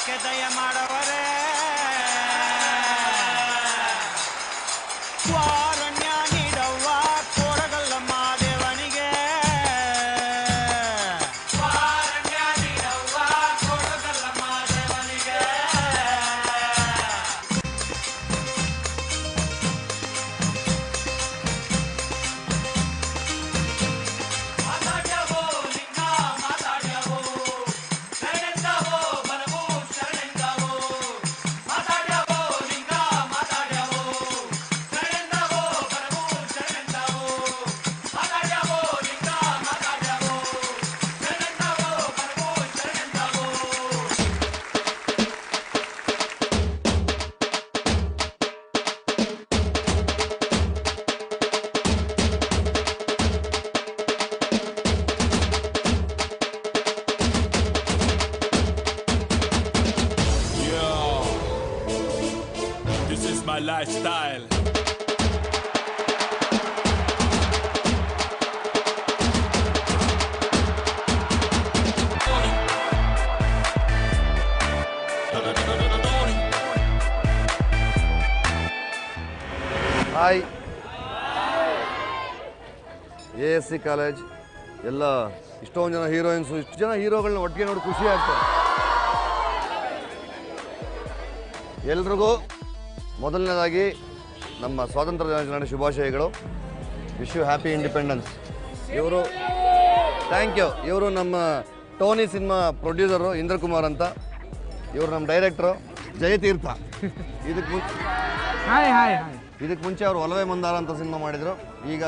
ದರ್ಶನಕ್ಕೆ ದಯ ಮಾಡವರೇ ವಾರಣ್ಯ ನೀಡವ್ವ ಕೋರಗಲ್ಲಮ್ಮ ದೇವನಿಗೆ ವಾರಣ್ಯ ನೀಡವ್ವ ಕೋರಗಲ್ಲಮ್ಮ ದೇವನಿಗೆ ಮಾತಾಡ್ಯವೋ ಲಿಂಗ ಮಾತಾಡ್ಯವೋ ಶರಣೆಂದವೋ ಬಲವು ಶರಣೆಂದವೋ ಮಾತಾಡ್ಯವೋ ಲಿಂಗ ಮಾತಾಡ್ಯವೋ ಶರಣೆಂದವೋ ಬಲವು ಶರಣೆಂದವೋ ಮಾತಾಡ್ಯವೋ ಲಿಂಗ ಮಾತಾಡ್ಯವೋ ಶರಣೆಂದವೋ ಬಲವು ಶರಣೆಂದವೋ Yo, this is my lifestyle. Hi ASC college ಎಲ್ಲ ಇಷ್ಟೊಂದು ಜನ ಹೀರೋಯಿನ್ಸು ಇಷ್ಟು ಜನ ಹೀರೋಗಳನ್ನ ಒಟ್ಟಿಗೆ ನೋಡಿ ಖುಷಿ ಆಗ್ತದೆ. ಎಲ್ರಿಗೂ ಮೊದಲನೇದಾಗಿ ನಮ್ಮ ಸ್ವಾತಂತ್ರ್ಯ ದಿನಾಚರಣೆ ಶುಭಾಶಯಗಳು. Wish you happy independence. ಇವರು ಥ್ಯಾಂಕ್ ಯು. ಇವರು ನಮ್ಮ ಟೋನಿ ಸಿನಿಮಾ ಪ್ರೊಡ್ಯೂಸರು ಇಂದ್ರಕುಮಾರ್ ಅಂತ. ಇವರು ನಮ್ಮ ಡೈರೆಕ್ಟ್ರು ಜಯತೀರ್ಥ. ಇದಕ್ಕೆ ಮುಂಚೆ ಅವರು ಒಲವೇ ಮಂದಾರ ಅಂತ ಸಿನಿಮಾ ಮಾಡಿದರು. ಈಗ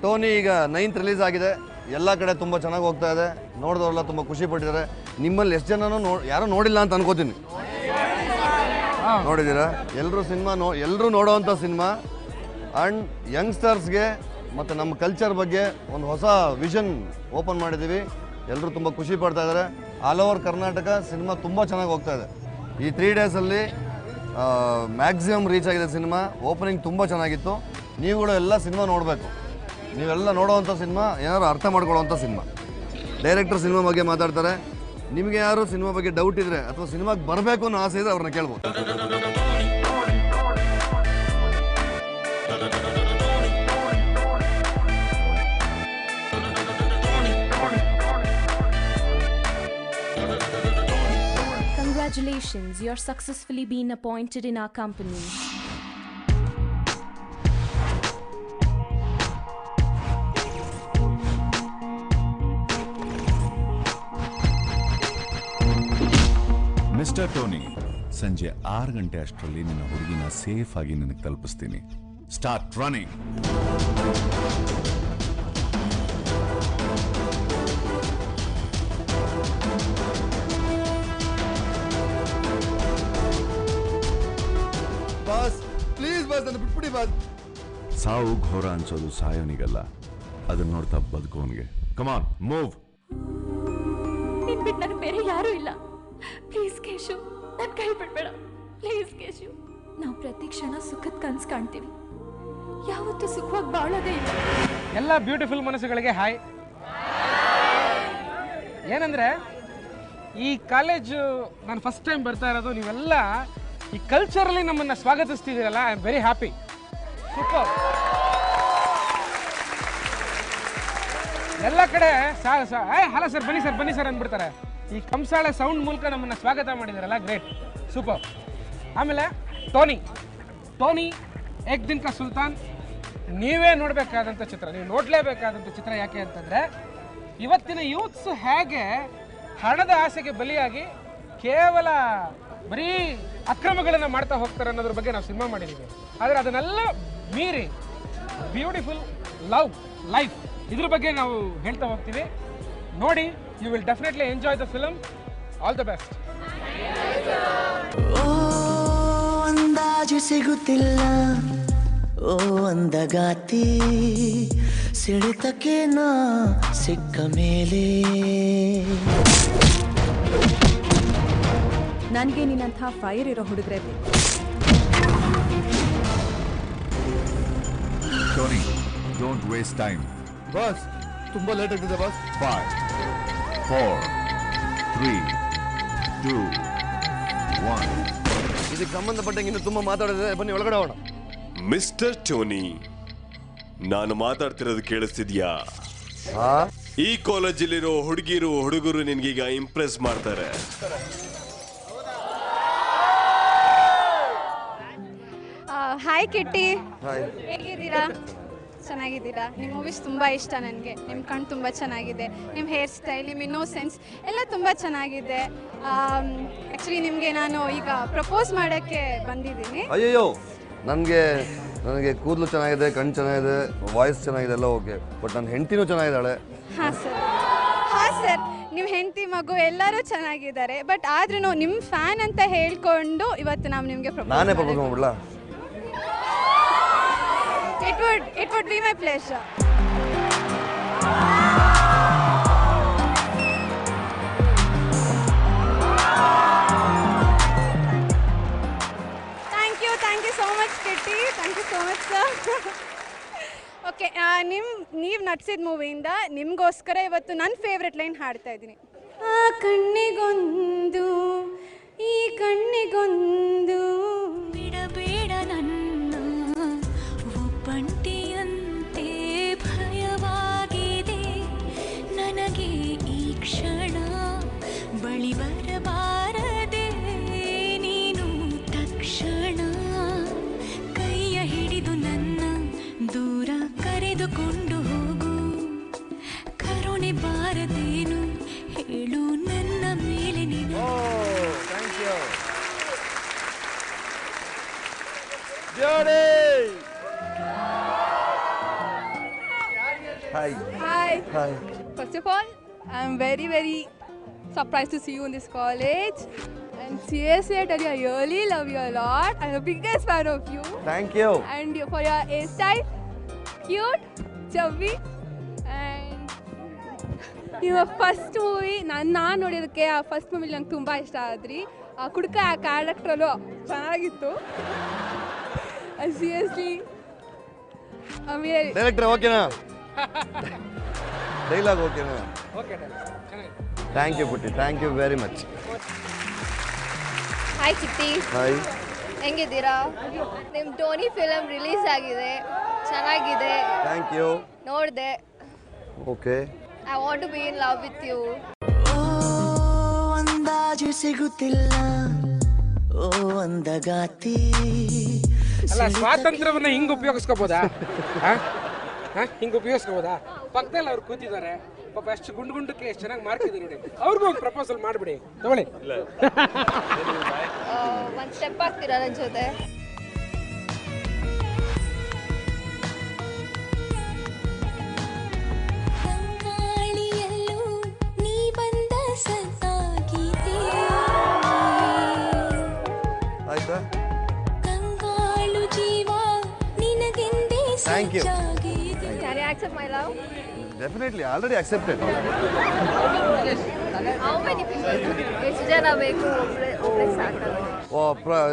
ಟೋನಿ ಈಗ 9th ರಿಲೀಸ್ ಆಗಿದೆ. ಎಲ್ಲ ಕಡೆ ತುಂಬ ಚೆನ್ನಾಗಿ ಹೋಗ್ತಾ ಇದೆ. ನೋಡಿದವರೆಲ್ಲ ತುಂಬ ಖುಷಿ ಪಟ್ಟಿದ್ದಾರೆ. ನಿಮ್ಮಲ್ಲಿ ಎಷ್ಟು ಜನನೂ ಯಾರೂ ನೋಡಿಲ್ಲ ಅಂತ ಅನ್ಕೋತೀನಿ. ನೋಡಿದ್ದೀರಾ? ಎಲ್ಲರೂ ನೋಡೋವಂಥ ಸಿನಿಮಾ. ಆ್ಯಂಡ್ ಯಂಗ್ಸ್ಟರ್ಸ್ಗೆ ಮತ್ತು ನಮ್ಮ ಕಲ್ಚರ್ ಬಗ್ಗೆ ಒಂದು ಹೊಸ ವಿಷನ್ ಓಪನ್ ಮಾಡಿದ್ದೀವಿ. ಎಲ್ಲರೂ ತುಂಬ ಖುಷಿ ಪಡ್ತಾ ಇದ್ದಾರೆ. ಆಲ್ ಓವರ್ ಕರ್ನಾಟಕ ಸಿನಿಮಾ ತುಂಬ ಚೆನ್ನಾಗಿ ಹೋಗ್ತಾ ಇದೆ. ಈ 3 ಡೇಸಲ್ಲಿ ಮ್ಯಾಕ್ಸಿಮಮ್ ರೀಚ್ ಆಗಿದೆ ಸಿನಿಮಾ. ಓಪನಿಂಗ್ ತುಂಬ ಚೆನ್ನಾಗಿತ್ತು. ನೀವುಗಳು ಎಲ್ಲ ಸಿನಿಮಾ ನೋಡಬೇಕು. ನೀವೆಲ್ಲ ನೋಡೋವಂಥ ಸಿನಿಮಾ, ಏನಾದ್ರು ಅರ್ಥ ಮಾಡ್ಕೊಳ್ಳೋವಂಥ ಸಿನಿಮಾ. ಡೈರೆಕ್ಟರ್ ಸಿನಿಮಾ ಬಗ್ಗೆ ಮಾತಾಡ್ತಾರೆ. ನಿಮಗೆ ಯಾರು ಸಿನಿಮಾ ಬಗ್ಗೆ ಡೌಟ್ ಇದ್ದರೆ ಅಥವಾ ಸಿನಿಮಾಗೆ ಬರಬೇಕು ಅನ್ನೋ ಆಸೆ ಇದ್ದರೆ ಅವ್ರನ್ನ ಕೇಳ್ಬೋದು. Congratulations, you're successfully been appointed in our company. Mister Tony, ಸಂಜೆ 6 ಗಂಟೆ ಅಷ್ಟರಲ್ಲಿ ನಿನ್ನ ಹುಡುಗಿನ ಸೇಫ್ ಆಗಿ ನಿನಗೆ ತಲುಪಿಸ್ತೀನಿ. Start running. Boss please boss, ನನ್ನ ಬಿಟ್ಬಿಡಿ ಬಾಸ್. ಸಾವು ಘೋರ ಅನ್ಸೋದು ಸಾಯೋನಿಗಲ್ಲ, ಅದನ್ನ ನೋಡ್ತಾ ಬದುಕೋನ್ಗೆ. ಕಮಾನ್ ಮೂವ್. ನಿನ್ ಬಿಟ್ಟು ನನಗೆ ಬೇರೆ ಯಾರೂ ಇಲ್ಲ. ಪ್ಲೀಸ್ ಕೇಶು, ನನ್ನ ಕೈ ಬಿಡ್ಬೇಡ. ಪ್ಲೀಸ್ ಕೇಶು, ನಾವು ಪ್ರತಿ ಕ್ಷಣ ಸುಖದ ಕನ್ಸು ಕಾಣ್ತೀವಿ. ಯಾವತ್ತೂ ಸುಖವಾಗಿ ಬಾಳೋದೇ ಇಲ್ಲ. ಎಲ್ಲ ಬ್ಯೂಟಿಫುಲ್ ಮನಸ್ಸುಗಳಿಗೆ ಹಾಯ್. ಏನಂದ್ರೆ ಈ ಕಾಲೇಜು ನಾನು ಫಸ್ಟ್ ಟೈಮ್ ಬರ್ತಾ ಇರೋದು. ನೀವೆಲ್ಲ ಈ ಕಲ್ಚರಲ್ಲಿ ನಮ್ಮನ್ನು ಸ್ವಾಗತಿಸ್ತಿದ್ದೀರಲ್ಲ, I am very happy. Super. ಎಲ್ಲ ಕಡೆ ಹಲೋ ಸರ್, ಬನ್ನಿ ಸರ್ ಅಂದ್ಬಿಡ್ತಾರೆ. ಈ ಕಂಸಾಳೆ ಸೌಂಡ್ ಮೂಲಕ ನಮ್ಮನ್ನು ಸ್ವಾಗತ ಮಾಡಿದಾರಲ್ಲ, ಗ್ರೇಟ್, ಸೂಪರ್. ಆಮೇಲೆ ಟೋನಿ ಏಕ್ ದಿನ್ ಕಾ ಸುಲ್ತಾನ್ ನೀವೇ ನೋಡಬೇಕಾದಂಥ ಚಿತ್ರ, ನೀವು ನೋಡಲೇಬೇಕಾದಂಥ ಚಿತ್ರ. ಯಾಕೆ ಅಂತಂದರೆ ಇವತ್ತಿನ ಯೂತ್ಸ್ ಹೇಗೆ ಹಣದ ಆಸೆಗೆ ಬಲಿಯಾಗಿ ಕೇವಲ ಬರೀ ಅಕ್ರಮಗಳನ್ನು ಮಾಡ್ತಾ ಹೋಗ್ತಾರೆ ಅನ್ನೋದ್ರ ಬಗ್ಗೆ ನಾವು ಸಿನಿಮಾ ಮಾಡಿದ್ದೀವಿ. ಆದರೆ ಅದನ್ನೆಲ್ಲ ಮೀರಿ ಬ್ಯೂಟಿಫುಲ್ ಲೈಫ್ ಇದ್ರ ಬಗ್ಗೆ ನಾವು ಹೇಳ್ತಾ ಹೋಗ್ತೀವಿ. ನೋಡಿ, you will definitely enjoy the film. All the best. ಅಂದಾಜು ಸಿಗುತ್ತಿಲ್ಲ ಓ ಅಂದಗಾತಿ, ಸೆಳೆತಕ್ಕೆ ನಾ ಸಿಕ್ಕ ಮೇಲೆ ನನಗೆ ನಿನ್ನಂಥ ಫೈರ್ ಇರೋ ಹುಡುಗರೇ ಬೇಕು. Tony, don't waste time. Boss ತುಂಬಾ ಲೇಟ್ ಆಗ್ತಿದೆ ಬಾಸ್. 5 4 3 2 ಇದಕ್ಕೆ ಸಂಬಂಧಪಟ್ಟಂಗೆ ಇನ್ನು ತುಂಬ ಮಾತಾಡಿದ್ರೆ ಬನ್ನಿ ಒಳಗಡೆ ಹೋಗೋಣ. ಮಿಸ್ಟರ್ ಟೋನಿ, ನಾನು ಮಾತಾಡ್ತಿರೋದು ಕೇಳಿಸ್ತಿದ್ಯಾ? ಈ ಕಾಲೇಜಲ್ಲಿರೋ ಹುಡುಗರು ನಿನ್ಗೀಗ ಇಂಪ್ರೆಸ್ ಮಾಡ್ತಾರೆ. Hi Kitty, hi. ಹೇಗಿದ್ದೀರಾ? ಚೆನ್ನಾಗಿದ್ದೀರಾ? ನಿಮ್ಮ ಮೂವೀಸ್ ತುಂಬ ಇಷ್ಟ ನನಗೆ. ನಿಮ್ಮ ಕಣ್ಣು ತುಂಬ ಚೆನ್ನಾಗಿದೆ, ನಿಮ್ಮ ಹೇರ್ ಸ್ಟೈಲ್, ನಿಮ್ಮ ಇನ್ನೋಸೆನ್ಸ್ ಎಲ್ಲ ತುಂಬ ಚೆನ್ನಾಗಿದೆ. ಆ್ಯಕ್ಚುಲಿ ನಿಮಗೆ ನಾನು ಈಗ ಪ್ರಪೋಸ್ ಮಾಡೋಕ್ಕೆ ಬಂದಿದ್ದೀನಿ. ಅಯ್ಯಯ್ಯೋ, ನನಗೆ ಕೂದಲು ಚೆನ್ನಾಗಿದೆ, ಕಣ್ಣು ಚೆನ್ನಾಗಿದೆ, ವಾಯ್ಸ್ ಚೆನ್ನಾಗಿದೆ, ಎಲ್ಲ ಓಕೆ. ಬಟ್ ನನ್ನ ಹೆಂಡತಿನೂ ಚೆನ್ನಾಗಿದ್ದಾಳೆ. ಹಾಂ ಸರ್, ನಿಮ್ಮ ಹೆಂಡತಿ ಮಗು ಎಲ್ಲರೂ ಚೆನ್ನಾಗಿದ್ದಾರೆ. ಬಟ್ ಆದ್ರೂ ನಿಮ್ಮ ಫ್ಯಾನ್ ಅಂತ ಹೇಳ್ಕೊಂಡು ಇವತ್ತು ನಾವು ನಿಮಗೆ ನಾನೇ propose ಮಾಡ್ಬಿಡ್ಲಾ? It would be my pleasure. Thank you so much, Kitty. Thank you so much, sir. Okay, ನೀವು ನಟಿಸಿದ ಮೂವಿಯಿಂದ ನಿಮಗೋಸ್ಕರ ಇವತ್ತು ನನ್ನ ಫೇವ್ರೆಟ್ ಲೈನ್ ಹಾಡ್ತಾ ಇದ್ದೀನಿ. ಆ ಕಣ್ಣಿಗೊಂದು, ಈ ಕಣ್ಣಿಗೊಂದು ಬಿಡಬೇಡ ನನ್ನ ಒಬ್ಬಂಟಿಯಂತೆ ಭಯವಾಗಿದೆ ನನಗೆ ಈ ಕ್ಷಣ ಬಳಿ ಬರಬಾರದೆ ನೀನು ತಕ್ಷಣ ಕೈಯ ಹಿಡಿದು ನನ್ನ ದೂರ ಕರೆದುಕೊಂಡು ಹೋಗು ಕರುಣೆ ಬಾರದೇನು ಹೇಳು ನನ್ನ ಮೇಲೆ ನೀನು. Hi. First of all, I'm very surprised to see you in this college. And seriously, I tell you, I really love you a lot. I'm the biggest fan of you. Thank you. And for your hairstyle, cute, chubby, and your first movie, ನಾನು ನೋಡಿದ್ದಕ್ಕೆ ಆ first ಮೂವಿಲಿ ನಂಗೆ ತುಂಬ ಇಷ್ಟ ಆದ್ರಿ. ಆ ಕುಡ್ಕ ಆ ಕ್ಯಾರೆಕ್ಟ್ರಲ್ಲೂ ಚೆನ್ನಾಗಿತ್ತು. ಸೀರಿಯಸ್ಲಿ ಆಮೇಲೆ ಡೈರೆಕ್ಟರ್ ಓಕೆನಾ? ಡೈಲಾಗ್ ಓಕೆನಾ? ಓಕೆ, ಚೆನ್ನಾಗಿದೆ. Thank you Putti, thank you very much. Hi Kitty, hi. ಹೆಂಗಿದ್ದೀರಾ? ನಿಮ್ಮ ಟೋನಿ ಫಿಲಮ್ ರಿಲೀಸ್ ಆಗಿದೆ, ಚೆನ್ನಾಗಿದೆ, ಥ್ಯಾಂಕ್ ಯು. ನೋಡಿದೆ. Okay. I want to be in love with you. ಓ ಅಂದಾಜು ಸಿಗುತ್ತಿಲ್ಲ, ಓ ಅಂದಗಾತಿ. ಅಲ್ಲ, ಸ್ವಾತಂತ್ರ್ಯವನ್ನ ಹಿಂಗೆ ಉಪಯೋಗಿಸ್ಕೋಬೋದಾ? ಹಿಂಗೆ ಉಪಯೋಗಿಸ್ಕೋಬೋದಾ? ಪಕ್ಕದಲ್ಲಿ ಅವ್ರು ಕೂತಿದ್ದಾರೆ ಪಾಪ, ಎಷ್ಟು ಗುಂಡಕ್ಕೆ ಎಷ್ಟು ಚೆನ್ನಾಗಿ ಮಾಡ್ತಿದೆ ನೋಡಿ. ಅವ್ರಿಗೂ ಒಂದು ಪ್ರಪೋಸಲ್ ಮಾಡಿಬಿಡಿ, ತಗೊಳ್ಳಿ. ಒಂದು ಸ್ಟೆಪ್ ಆಗ್ತೀರಾ ನನ್ನ ಜೊತೆ? ಕಂಗಾಳಿಯಲ್ಲೂ ನೀ ಬಂದ ಸತ್ತಾಗಿದೆ ಆಯ್ತಾ? ಕಂಗಾಳು ಜೀವ ನಿನಗೆಂದೇ Thank you. ಸಜ್ಜಾಗಿದೆ. Can you accept my love? Definitely, already accepted. How many people? ಎಷ್ಟು ಜನ ಬೇಕು? ಒಬ್ಬರೇ ಸಾಕಲ್ಲ?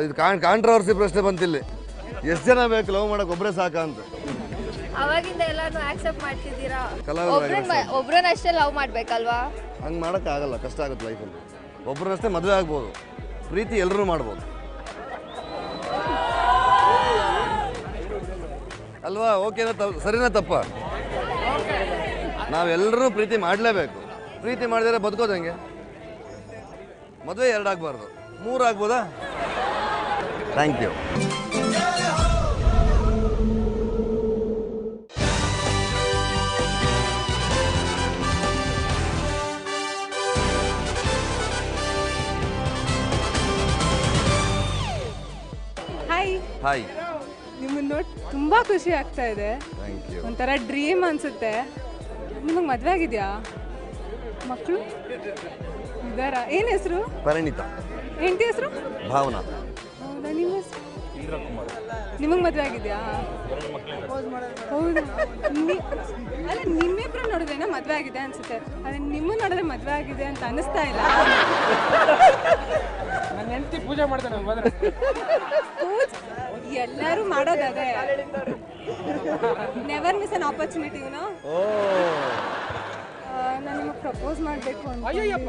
ಇದು ಕಾಂಟ್ರವರ್ಸಿ ಪ್ರಶ್ನೆ ಬಂತಿಲ್ಲಿ. ಎಷ್ಟು ಜನ ಬೇಕು ಲವ್ ಮಾಡಕ್ಕೆ? ಒಬ್ಬರೇ ಸಾಕಾ ಅಂತ. ಅವಾಗಿಂದ ಎಲ್ಲಾನು ಆಕ್ಸೆಪ್ಟ್ ಮಾಡ್ತಿದ್ದೀರಾ? ಕಲಾವಿದರಾಗಿ ಒಬ್ರನ್ನಷ್ಟೇ ಲವ್ ಮಾಡ್ಬೇಕಲ್ವಾ? ಹಂಗೆ ಮಾಡೋಕ್ಕಾಗಲ್ಲ, ಕಷ್ಟ ಆಗುತ್ತೆ ಲೈಫಲ್ಲಿ. ಒಬ್ಬರನ್ನಷ್ಟೇ ಮದುವೆ ಆಗ್ಬೋದು, ಪ್ರೀತಿ ಎಲ್ಲರೂ ಮಾಡ್ಬೋದು ಅಲ್ವಾ? ಓಕೆನಾ? ಸರಿನಾ ತಪ್ಪ? ನಾವೆಲ್ಲರೂ ಪ್ರೀತಿ ಮಾಡಲೇಬೇಕು. ಪ್ರೀತಿ ಮಾಡಿದರೆ ಬದುಕೋದು ಹೆಂಗೆ? ಮದುವೆ 2 ಆಗಬಾರ್ದು, 3 ಆಗ್ಬೋದಾ? Thank you. ಹಾಯ್. ಹಾಯ್. ನಿಮ್ಮನ್ನ ನೋಡಿ ತುಂಬ ಖುಷಿ ಆಗ್ತಾ ಇದೆ. Thank you. ಒಂಥರ ಡ್ರೀಮ್ ಅನ್ಸುತ್ತೆ. ನಿಮಗೆ ಮದುವೆ ಆಗಿದೆಯಾ? ಮಕ್ಕಳು ಇದ್ದಾರಾ? ಏನು ಹೆಸರು? ಪರಿಣಿತ. ಹೆಂಡತಿ ಹೆಸರು? ಭಾವನಾ. ಹೌದಾ? ನಿಮ್ಮ ಹೆಸರು? ನಿಮಗೆ ಮದುವೆ ಆಗಿದೆಯಾ? ಹೌದು. ಅಲ್ಲ, ನಿಮ್ಮಿಬ್ರು ನೋಡಿದ್ರೇನ ಮದುವೆ ಆಗಿದೆ ಅನ್ಸುತ್ತೆ. ಅದೇ ನಿಮ್ಮ ನೋಡಿದ್ರೆ ಮದುವೆ ಆಗಿದೆ ಅಂತ ಅನ್ನಿಸ್ತಾ ಇಲ್ಲ. ನನ್ನ ಹೆಂಡತಿ ಪೂಜೆ ಮಾಡ್ತಾನೆ ಹೋದ್ರೆ. ಎಲ್ಲರೂ ಮಾಡೋದೇ. Never miss an opportunity, YONO. ನಾನು ನಿಮಗೆ ಪ್ರಪೋಸ್ ಮಾಡಬೇಕು ಅಂತ. ಅಯ್ಯಯ್ಯಪ್ಪ.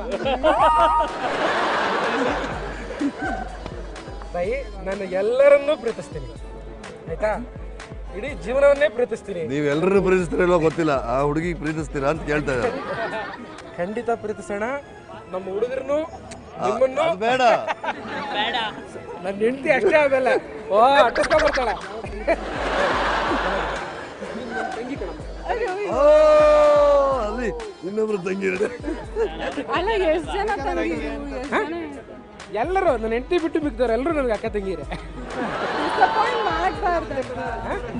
ತಾಯಿ, ನಾನು ಎಲ್ಲರನ್ನೂ ಪ್ರೀತಿಸ್ತೀನಿ, ಆಯ್ತಾ? ಇಡೀ ಜೀವನವನ್ನೇ ಪ್ರೀತಿಸ್ತೀನಿ. ನೀವೆಲ್ಲರೂ ಪ್ರೀತಿಸ್ತೀರಲ್ಲೋ ಗೊತ್ತಿಲ್ಲ, ಆ ಹುಡುಗಿ ಪ್ರೀತಿಸ್ತೀರಾ ಅಂತ ಕೇಳ್ತಾ ಇದ್ದಾರೆ. ಖಂಡಿತ ಪ್ರೀತಿಸೋಣ. ನಮ್ಮ ಹುಡುಗರನ್ನು ನಿಮ್ಮನ್ನು ಅದು ಬೇಡ. ನನ್ನ ಹೆಂಡತಿ ಅಷ್ಟೇ ಆಮೇಲೆ ಅಟ್ಟಿಸ್ಕೊಂಡ್ಬರ್ತಾಳ. ಅಲ್ಲಿ ಇನ್ನೊಬ್ರು ತಂಗಿ ಅಲ್ಲ, ಎಷ್ಟು ಜನ ತಂಗಿರು, ಎಷ್ಟು ಜನ ಎಲ್ಲರೂ ನನ್ನ ಹೆಂಡತಿ ಬಿಟ್ಟು ಬಿಗ್ದವ್ರು ಎಲ್ಲರೂ ನನಗೆ ಅಕ್ಕ ತಂಗಿರೆ.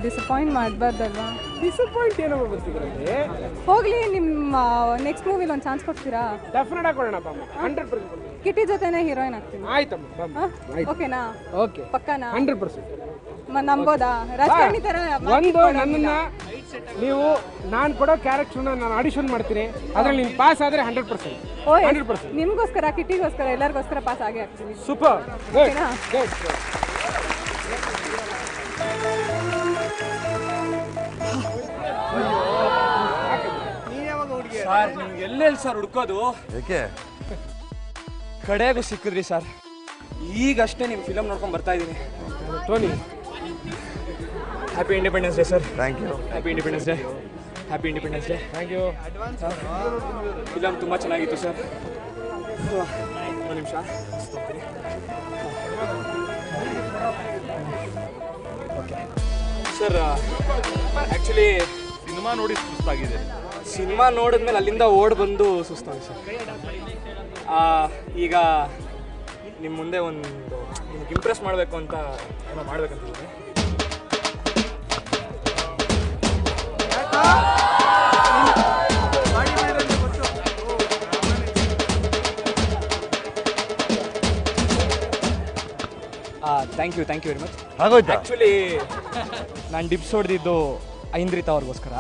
ಡಿಸಪಾಯಿಂಟ್ ಮಾಡಬಾರ್ದಲ್ವಾ? ಡಿಸಪಾಯಿಂಟ್ ಏನೋ ಬರ್ತಿದ್ರಲ್ಲಿ. ಹೋಗ್ಲಿ, ನಿಮ್ಮ ನೆಕ್ಸ್ಟ್ ಮೂವಿಲಿ ಒಂದು ಚಾನ್ಸ್ ಕೊಡ್ತೀರಾ? ಡೆಫಿನೆಟ್ ಆಗಿ ಕೊಡೋಣಪ್ಪ, 100%. ಕಿಟಿ ಜೊತೆನೇ ಹೀರೋಯಿನ್ ಆಗ್ತೀನಿ. ಆಯ್ತಮ್ಮ, ಓಕೆನಾ? ಓಕೆ, ಪಕ್ಕನಾ? 100%. ನಂಬೋದಾ? ರಾಜಕಾರಣಿ ತರ ಒಂದು ನನ್ನನ್ನ ನೀವು ನಾನು ಕೊಡೋ ಕ್ಯಾರೆಕ್ಟರ್ನ ನಾನು ಆಡಿಷನ್ ಮಾಡ್ತೀನಿ, ಅದ್ರಲ್ಲಿ ನೀನು ಪಾಸ್ ಆದರೆ 100%. 100%. ನಿಮ್ಗೋಸ್ಕರ, ಕಿಟಿಗೋಸ್ಕರ, ಎಲ್ಲರಿಗೋಸ್ಕರ ಪಾಸ್ ಆಗೇ ಆಗ್ತೀನಿ. ಸೂಪರ್, ಗುಡ್ ಓಕೆನಾ? ಗುಡ್. ಸರ್ ನೀವು ಎಲ್ಲೆಲ್ಲಿ ಸರ್ ಹುಡ್ಕೋದು? ಯಾಕೆ? ಕಡೆಗೂ ಸಿಕ್ಕಿದ್ರಿ ಸರ್. ಈಗಷ್ಟೇ ನಿಮ್ಮ ಫಿಲಮ್ ನೋಡ್ಕೊಂಡು ಬರ್ತಾ ಇದ್ದೀನಿ. Tony, happy independence day sir. Thank you. Happy independence day. Happy independence day. Thank you. Film ತುಂಬ ಚೆನ್ನಾಗಿತ್ತು ಸರ್. ಒಂದು ನಿಮಿಷ ಓಕೆ ಸರ್. ಆ್ಯಕ್ಚುಲಿ ಸಿನಿಮಾ ನೋಡಿ ಸುಸ್ತಾಗಿದೆ. ಸಿನಿಮಾ ನೋಡಿದ್ಮೇಲೆ ಅಲ್ಲಿಂದ ಓಡ್ ಬಂದು ಸುಸ್ತಾಗಿ ಸರ್. ಈಗ ನಿಮ್ಮ ಮುಂದೆ ಒಂದು ನಿಮ್ಗೆ ಇಂಪ್ರೆಸ್ ಮಾಡಬೇಕು ಅಂತ ಏನೋ ಮಾಡ್ಬೇಕಂತಿದ್ದೀನಿ. Thank you very much. ಆಗೋಯ್ತಾ? ಆ್ಯಕ್ಚುಲಿ ನಾನು ಡಿಪ್ಸ್ ಹೊಡೆದಿದ್ದು ಐಂದ್ರಿತಾ ಅವ್ರಿಗೋಸ್ಕರ.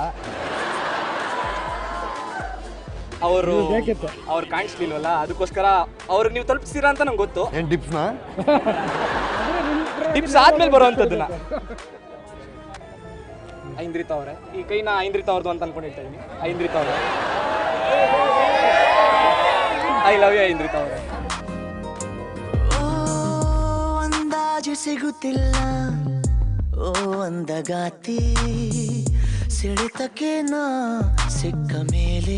ಅವ್ರು ಕಾಣಿಸ್ಲಿಲ್ವಲ್ಲ, ಅದಕ್ಕೋಸ್ಕರ ಅವ್ರಿಗೆ ನೀವು ತಲುಪಿಸ್ತೀರಾ ಅಂತ ನಂಗೆ ಗೊತ್ತು. ಏನು ಟಿಪ್ಸ್ನಾ? ಟಿಪ್ಸ್ ಆದ್ಮೇಲೆ ಬರೋವಂಥದ್ದನ್ನ. ಐಂದ್ರಿತಾ ಅವರೇ, ಈ ಕೈನ ಐಂದ್ರಿತಾ ಅವ್ರದ್ದು ಅಂತ ಅನ್ಕೊಂಡು ಹೇಳ್ತಾ ಇದ್ದೀನಿ. ಐಂದ್ರಿತಾ ಅವರೇ, ಐ ಲವ್ ಯು ಐಂದ್ರಿತಾ ಅವರೇ. ಅಂದಾಜು ಸಿಗುತ್ತಿಲ್ಲ ಓ ಅಂದಗಾತಿ, ಸಿಡಿತಕ್ಕೆ ನಾ ಸಿಕ್ಕ ಮೇಲೆ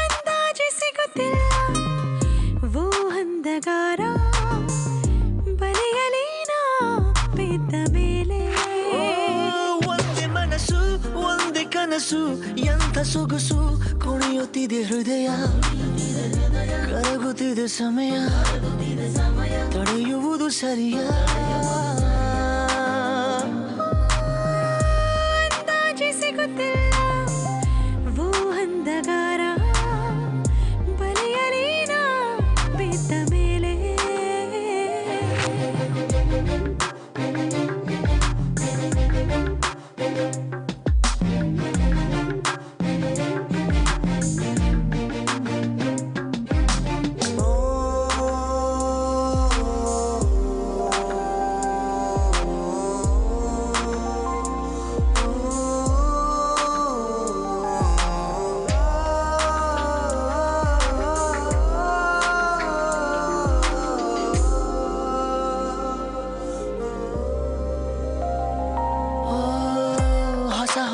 ಅಂದಾಜು ಸಿಗುತ್ತಿಲ್ಲ ಓ ಅಂದಗಾರ, ಬಲೆಯಲಿ ನಾ ಬಿದ್ದ ಮೇಲೆ ಒಂದೇ ಮನಸ್ಸು ಒಂದೇ ಕನಸು, ಎಂಥ ಸೊಗಸು ಕುಣಿಯುತ್ತಿದೆ ಹೃದಯ, ಕರಗುತ್ತಿದೆ ಸಮಯ, ತಡೆಯುವುದು ಸರಿಯ. ಅಂದಾಜು ಸಿಗುತ್ತಿಲ್ಲ ಓ ಅಂದಗಾರ, ಬಲೆಯಲಿ ನಾ ಬಿದ್ದ ಮೇಲೆ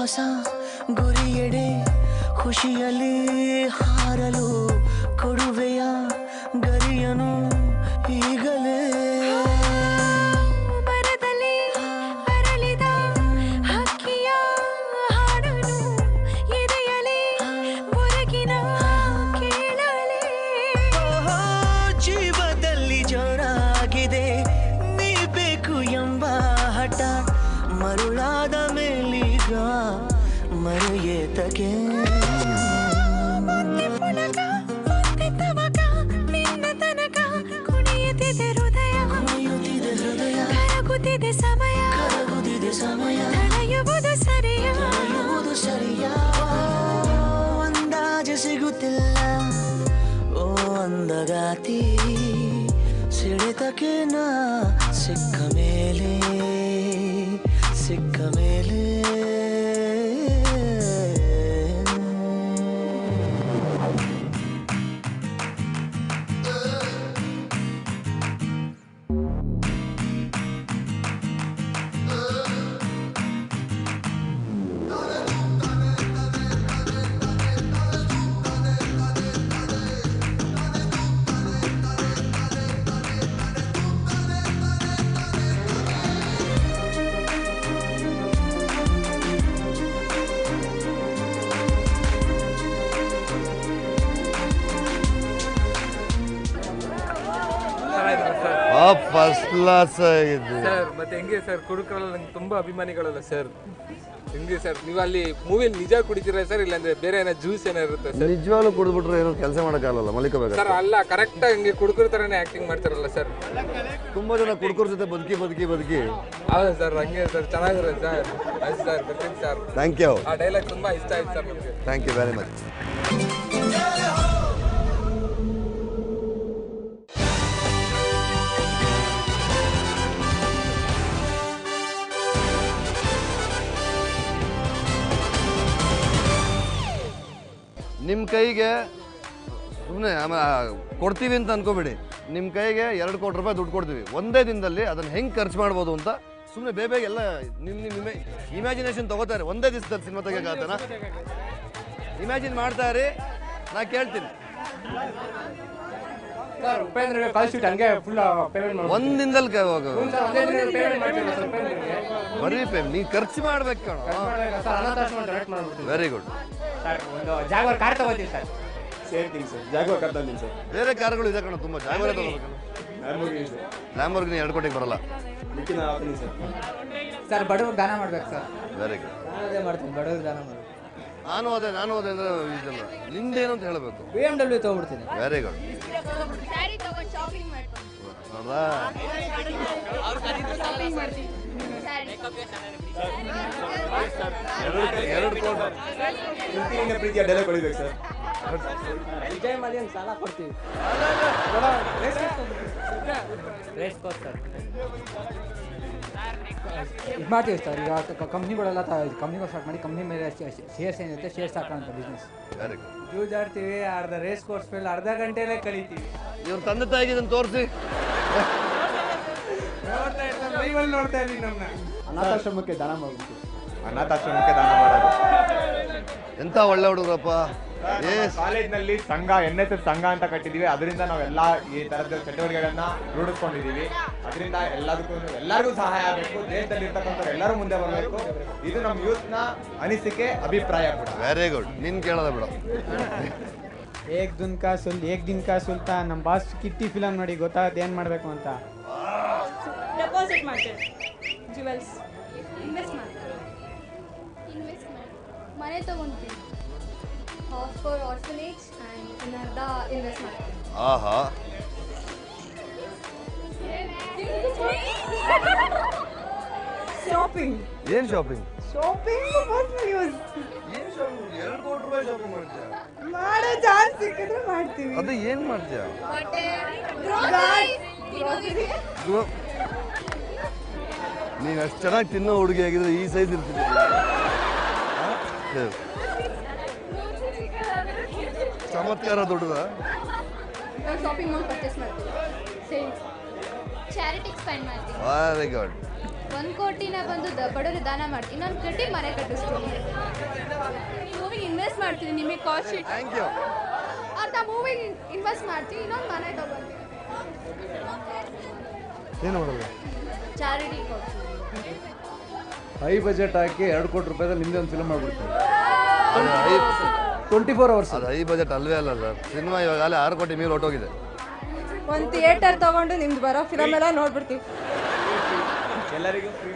ಹೊಸ ಗುರಿಯೆಡೆ ಖುಷಿಯಲ್ಲಿ ಹಾರಲು ಕೊಡುವೆಯ ಗರಿಯನು ಈಗಲೇ. ಮರದಲ್ಲಿ ಅರಳಿದ ಹಕ್ಕಿಯ ಹಾಡನು ಎದೆಯಲಿ ಹೊರಗಿನ ಕೇಳಲೇ. ಜೀವದಲ್ಲಿ ಜೋರಾಗಿದೆ ನೀ ಬೇಕು ಎಂಬ ಹಠ, ಮರುಳಾದ ಮೇಲೀಗ ಮರೆಯೇತಕ್ಕೆ. ನಿನ್ನ ತನಕ ಕುಣಿಯುತ್ತಿದೆ ಹೃದಯ, ಕರಗುತ್ತಿದೆ ಸಮಯ, ತಡೆಯುವುದು ಸರಿಯ. ಅಂದಾಜು ಸಿಗುತ್ತಿಲ್ಲ ಓ ಅಂದಗಾತಿ, ಸಿಡಿತಕ್ಕೆ ನಾ ಸಿಕ್ಕ ಮೇಲೆ ಚೆನ್ನಾಗಿದ್ದಾರೆ ಸರ್. ಫಸ್ಟ್ ಕ್ಲಾಸ್ ಆಗಿದೆ ಸರ್ ಮತ್ತೆ ಹೆಂಗೆ ಸರ್ ಕುಡುಕರಲ್ಲ ನಂಗೆ ತುಂಬಾ ಅಭಿಮಾನಿಗಳಲ್ಲ ಸರ್. ಹೆಂಗೆ ಸರ್ ನೀವು ಅಲ್ಲಿ ಮೂವಿಯಲ್ಲಿ ನಿಜ ಕುಡಿತೀರಾ ಸರ್ ಇಲ್ಲಾಂದ್ರೆ ಬೇರೆ ಏನೋ ಜ್ಯೂಸ್ ಏನೋ ಇರುತ್ತೆ ಸರ್? ನಿಜವಾಗ್ಲೂ ಕುಡಿದ್ಬಿಟ್ರೆ ಏನೋ ಕೆಲಸ ಮಾಡೋಕ್ಕಾಗಲ್ಲ, ಮಲಿಕೋಬೇಕು. ಸರ್ ಅಲ್ಲ ಕರೆಕ್ಟ್ ಹಂಗೆ ಕುಡುಕರ ಥರನೇ ಆಕ್ಟಿಂಗ್ ಮಾಡ್ತಾರಲ್ಲ ಸರ್. ತುಂಬಾ ಜನ ಕುಡ್ಕೋರ್ ಜೊತೆ ಬದುಕಿ ಹೌದು ಸರ್ ಹಂಗೆ ಸರ್ ಚೆನ್ನಾಗಿರುತ್ತೆ ಸರ್. ಆಯ್ತು ಸರ್ ಬರ್ತೀನಿ ಸರ್. ಥ್ಯಾಂಕ್ ಯು ಆ ಡೈಲಾಗ್ ತುಂಬಾ ಇಷ್ಟ ಆಯ್ತು ಸರ್ ನಮಗೆ. Thank you very much. ನಿಮ್ಮ ಕೈಗೆ ಸುಮ್ಮನೆ ಕೊಡ್ತೀವಿ ಅಂತ ಅನ್ಕೋಬೇಡಿ. ನಿಮ್ಮ ಕೈಗೆ 2 ಕೋಟಿ ರೂಪಾಯಿ ದುಡ್ಡು ಕೊಡ್ತೀವಿ, ಒಂದೇ ದಿನದಲ್ಲಿ ಅದನ್ನು ಹೆಂಗೆ ಖರ್ಚು ಮಾಡ್ಬೋದು ಅಂತ ಸುಮ್ಮನೆ ಬೇಗ ಎಲ್ಲ ನಿಮ್ಮ ಇಮ್ಯಾಜಿನೇಷನ್ ತಗೋತಾರೆ. ಒಂದೇ ದಿವಸದಲ್ಲಿ ಸಿನಿಮಾ ತೆಗಿಯೋಕ್ಕಾಗ್ತಾನ? ಇಮ್ಯಾಜಿನ್ ಮಾಡ್ತಾ ಇರಿ, ನಾ ಕೇಳ್ತೀನಿ. ಒಂದು ದಿನದಲ್ಲಿ ಬರೀ ಪೇಮೆಂಟ್ ನೀನು ಖರ್ಚು ಮಾಡ್ಬೇಕು ಕಣ. Very good. ಬೇರೆ ಕಾರ್ಗಳು ಇದೆ ಕಣ, ತುಂಬ ಜಾಗ್ವಾರ್ ತಗೋಬೇಕಲ್ಲ. ಲ್ಯಾಂಬೋರ್ಗಿನಿ 2 ಕೋಟಿಗೆ ಬರಲ್ಲ ಸರ್. ಬಡವ್ರಿಗೆ ದಾನ ಮಾಡ್ಬೇಕು ಸರ್. Very good. ಅದೇ ಮಾಡ್ತೀನಿ, ಬಡವ್ರಿಗೆ ದಾನ ಮಾಡ್ಬೇಕು. ನಾನು ಅದೇ ಅಂದ್ರೆ ಇದಲ್ಲ, ನಿಂದೇನು ಅಂತ ಹೇಳಬೇಕು. BMW ತೊಗೊಂಡ್ಬಿಡ್ತೀನಿ. Very good. ಪ್ರೀತಿಯ ಡೈಲಾಗ್ ಹೊಡಿಬೇಕು ಸರ್. ವಿಜಯ್ ಮಲ್ಯನ್ ಸಾಲ ಕೊಡ್ತೀವಿ. ಇದು ಮಾಡ್ತೀವಿ ಸರ್. ಈಗ ಕಂಪ್ನಿಗಳೆಲ್ಲ ಕಂಪ್ನಿಗಳು ಸ್ಟಾರ್ಟ್ ಮಾಡಿ ಕಂಪ್ನಿ ಮೇಲೆ ಶೇರ್ಸ್ ಏನಿರುತ್ತೆ ಶೇರ್ಸ್ ಹಾಕೋಂಥ ಬಿಸ್ನೆಸ್. Very good. ಜೂಜಾಡ್ತೀವಿ, ಅರ್ಧ ರೇಸ್ ಕೋರ್ಸ್ ಮೇಲೆ ಅರ್ಧ ಗಂಟೆಲೇ ಕಳೀತೀವಿ. ಇವ್ರ ತಂದೆ ತಾಯಿಗೆ ಇದನ್ನು ತೋರಿಸಿ. ನೋಡ್ತಾ ಇದ್ದೀವಿ ನಮ್ಮನ್ನ. ಅನಾಥಾಶ್ರಮಕ್ಕೆ ದಾನ ಮಾಡೋದು. ಎಂಥ ಒಳ್ಳೆ ಹುಡುಗರಪ್ಪ. ಕಾಲೇಜ್ನಲ್ಲಿ ಸಂಘ NSS ಸಂಘ ಅಂತ ಕಟ್ಟಿದೀವಿ. ಅದರಿಂದ ನಾವೆಲ್ಲ ಈ ತರದ ಚಟುವಟಿಕೆಗಳನ್ನ ರೂಢಿಸ್ಕೊಂಡಿದೀವಿ. ಅದರಿಂದ ಎಲ್ಲರಿಗೂ ಸಹಾಯ ಆಗಬೇಕು. ದೇಶದಲ್ಲಿ ಇರ್ತಕ್ಕಂಥ ಎಲ್ಲರೂ ಮುಂದೆ ಬರಬೇಕು. ಇದು ನಮ್ಮ ಯೂತ್ ನ ಅನಿಸಿಕೆ, ಅಭಿಪ್ರಾಯ ಕೂಡ. Very good. ನಿನ್ ಕೇಳೋದ ಬಿಡು. ಏಕ್ ದಿನ ಕಾ ಸುಲ್ತಾನ್ ನಮ್ಮ ಬಾಸ್ ಕಿಟ್ಟಿ ಫಿಲಮ್ ನೋಡಿ ಗೊತ್ತಾಗತ್ತೆ ಏನ್ ಮಾಡ್ಬೇಕು ಅಂತ. ಡೆಪಾಸಿಟ್ ಮಾಡ್ತೇವೆ, ಜುವೆಲ್ಸ್ ಇನ್ವೆಸ್ಟ್ ಮಾಡ್ತೀವಿ, ಮನೆ ತಗೊಂತೀವಿ, ಹಾಫ್ ಫಾರ್ ಆರ್ಫನೇಜ್ ಆ್ಯಂಡ್ ಇನ್ನರ್ಧ ಇನ್ವೆಸ್ಟ್ ಮಾಡ್ತೀವಿ. ಆಹಾ. ಶಾಪಿಂಗ್. ಏನ್ ಶಾಪಿಂಗ್? Shopping personal use. ಏನ್ ಶಾಪಿಂಗ್? 2 ಕೋಟಿ ರೂಪಾಯಿ ಶಾಪಿಂಗ್ ಮಾಡ್ತೀಯ? ಮಾಡೋ ಚಾನ್ಸ್ ಸಿಕ್ಕಿದ್ರೆ ಮಾಡ್ತೀವಿ. ಅದು ಏನ್ ಮಾಡ್ತೀಯ? ನೀನು ಅಷ್ಟು ಚೆನ್ನಾಗಿ ತಿನ್ನೋ ಹುಡುಗಿ ಆಗಿದ್ರೆ ಈ ಸೈಜ್ ಇರ್ತಿದ್ದೆ. ಚಮತ್ಕಾರ ದೊಡ್ಡದ. ನಾವು ಶಾಪಿಂಗ್ ಮಾಲ್ ಪರ್ಚೇಸ್ ಮಾಡ್ತೀವಿ, ಸೇವಿಂಗ್ಸ್, ಚಾರಿಟಿಗೆ ಸ್ಪೆಂಡ್ ಮಾಡ್ತೀವಿ. Very good. 1 ಕೋಟಿನ ಬಂದು ಬಡವರಿಗೆ ದಾನ ಮಾಡ್ತೀವಿ, ಇನ್ನೊಂದು ಕೋಟಿ ಮನೆ ಕಟ್ಟಿಸ್ತೀವಿ. ಮೂವಿಗೆ ಇನ್ವೆಸ್ಟ್ ಮಾಡ್ತೀವಿ, ನಿಮಗೆ ಕಾಸ್ಟ್ ಶೀಟ್. Thank you. ಅರ್ಧ ಮೂವಿಗೆ ಇನ್ವೆಸ್ಟ್ ಮಾಡ್ತೀವಿ, ಇನ್ನೊಂದು ಮನೆ ತಗೊಂತೀವಿ. ಏನು ಮಾಡೋದು? ಚಾರಿಟಿ ಕೊಡ್ತೀವಿ. ಹೈ ಬಜೆಟ್ ಹಾಕಿ 2 ಕೋಟಿ ರೂಪಾಯಿದಲ್ಲಿ ನಿಂದೆ ಒಂದು ಫಿಲ್ಮ್ ಮಾಡ್ಬಿಡ್ತೀವಿ. 24 hours. ಅದು ಹೈ ಬಜೆಟ್ ಅಲ್ವೇ ಅಲ್ಲ ಸರ್. ಸಿನಿಮಾ ಇವಾಗಲೇ 6 ಕೋಟಿ ಮೇಲೆ ಹೊಟ್ಟೋಗಿದೆ. ಒಂದು ಥಿಯೇಟರ್ ತಗೊಂಡು ನಿಮ್ದು ಬರೋ ಫಿಲಮ್ ಎಲ್ಲ ನೋಡ್ಬಿಡ್ತೀವಿ. ಎಲ್ಲರಿಗೂ ಫ್ರೀ.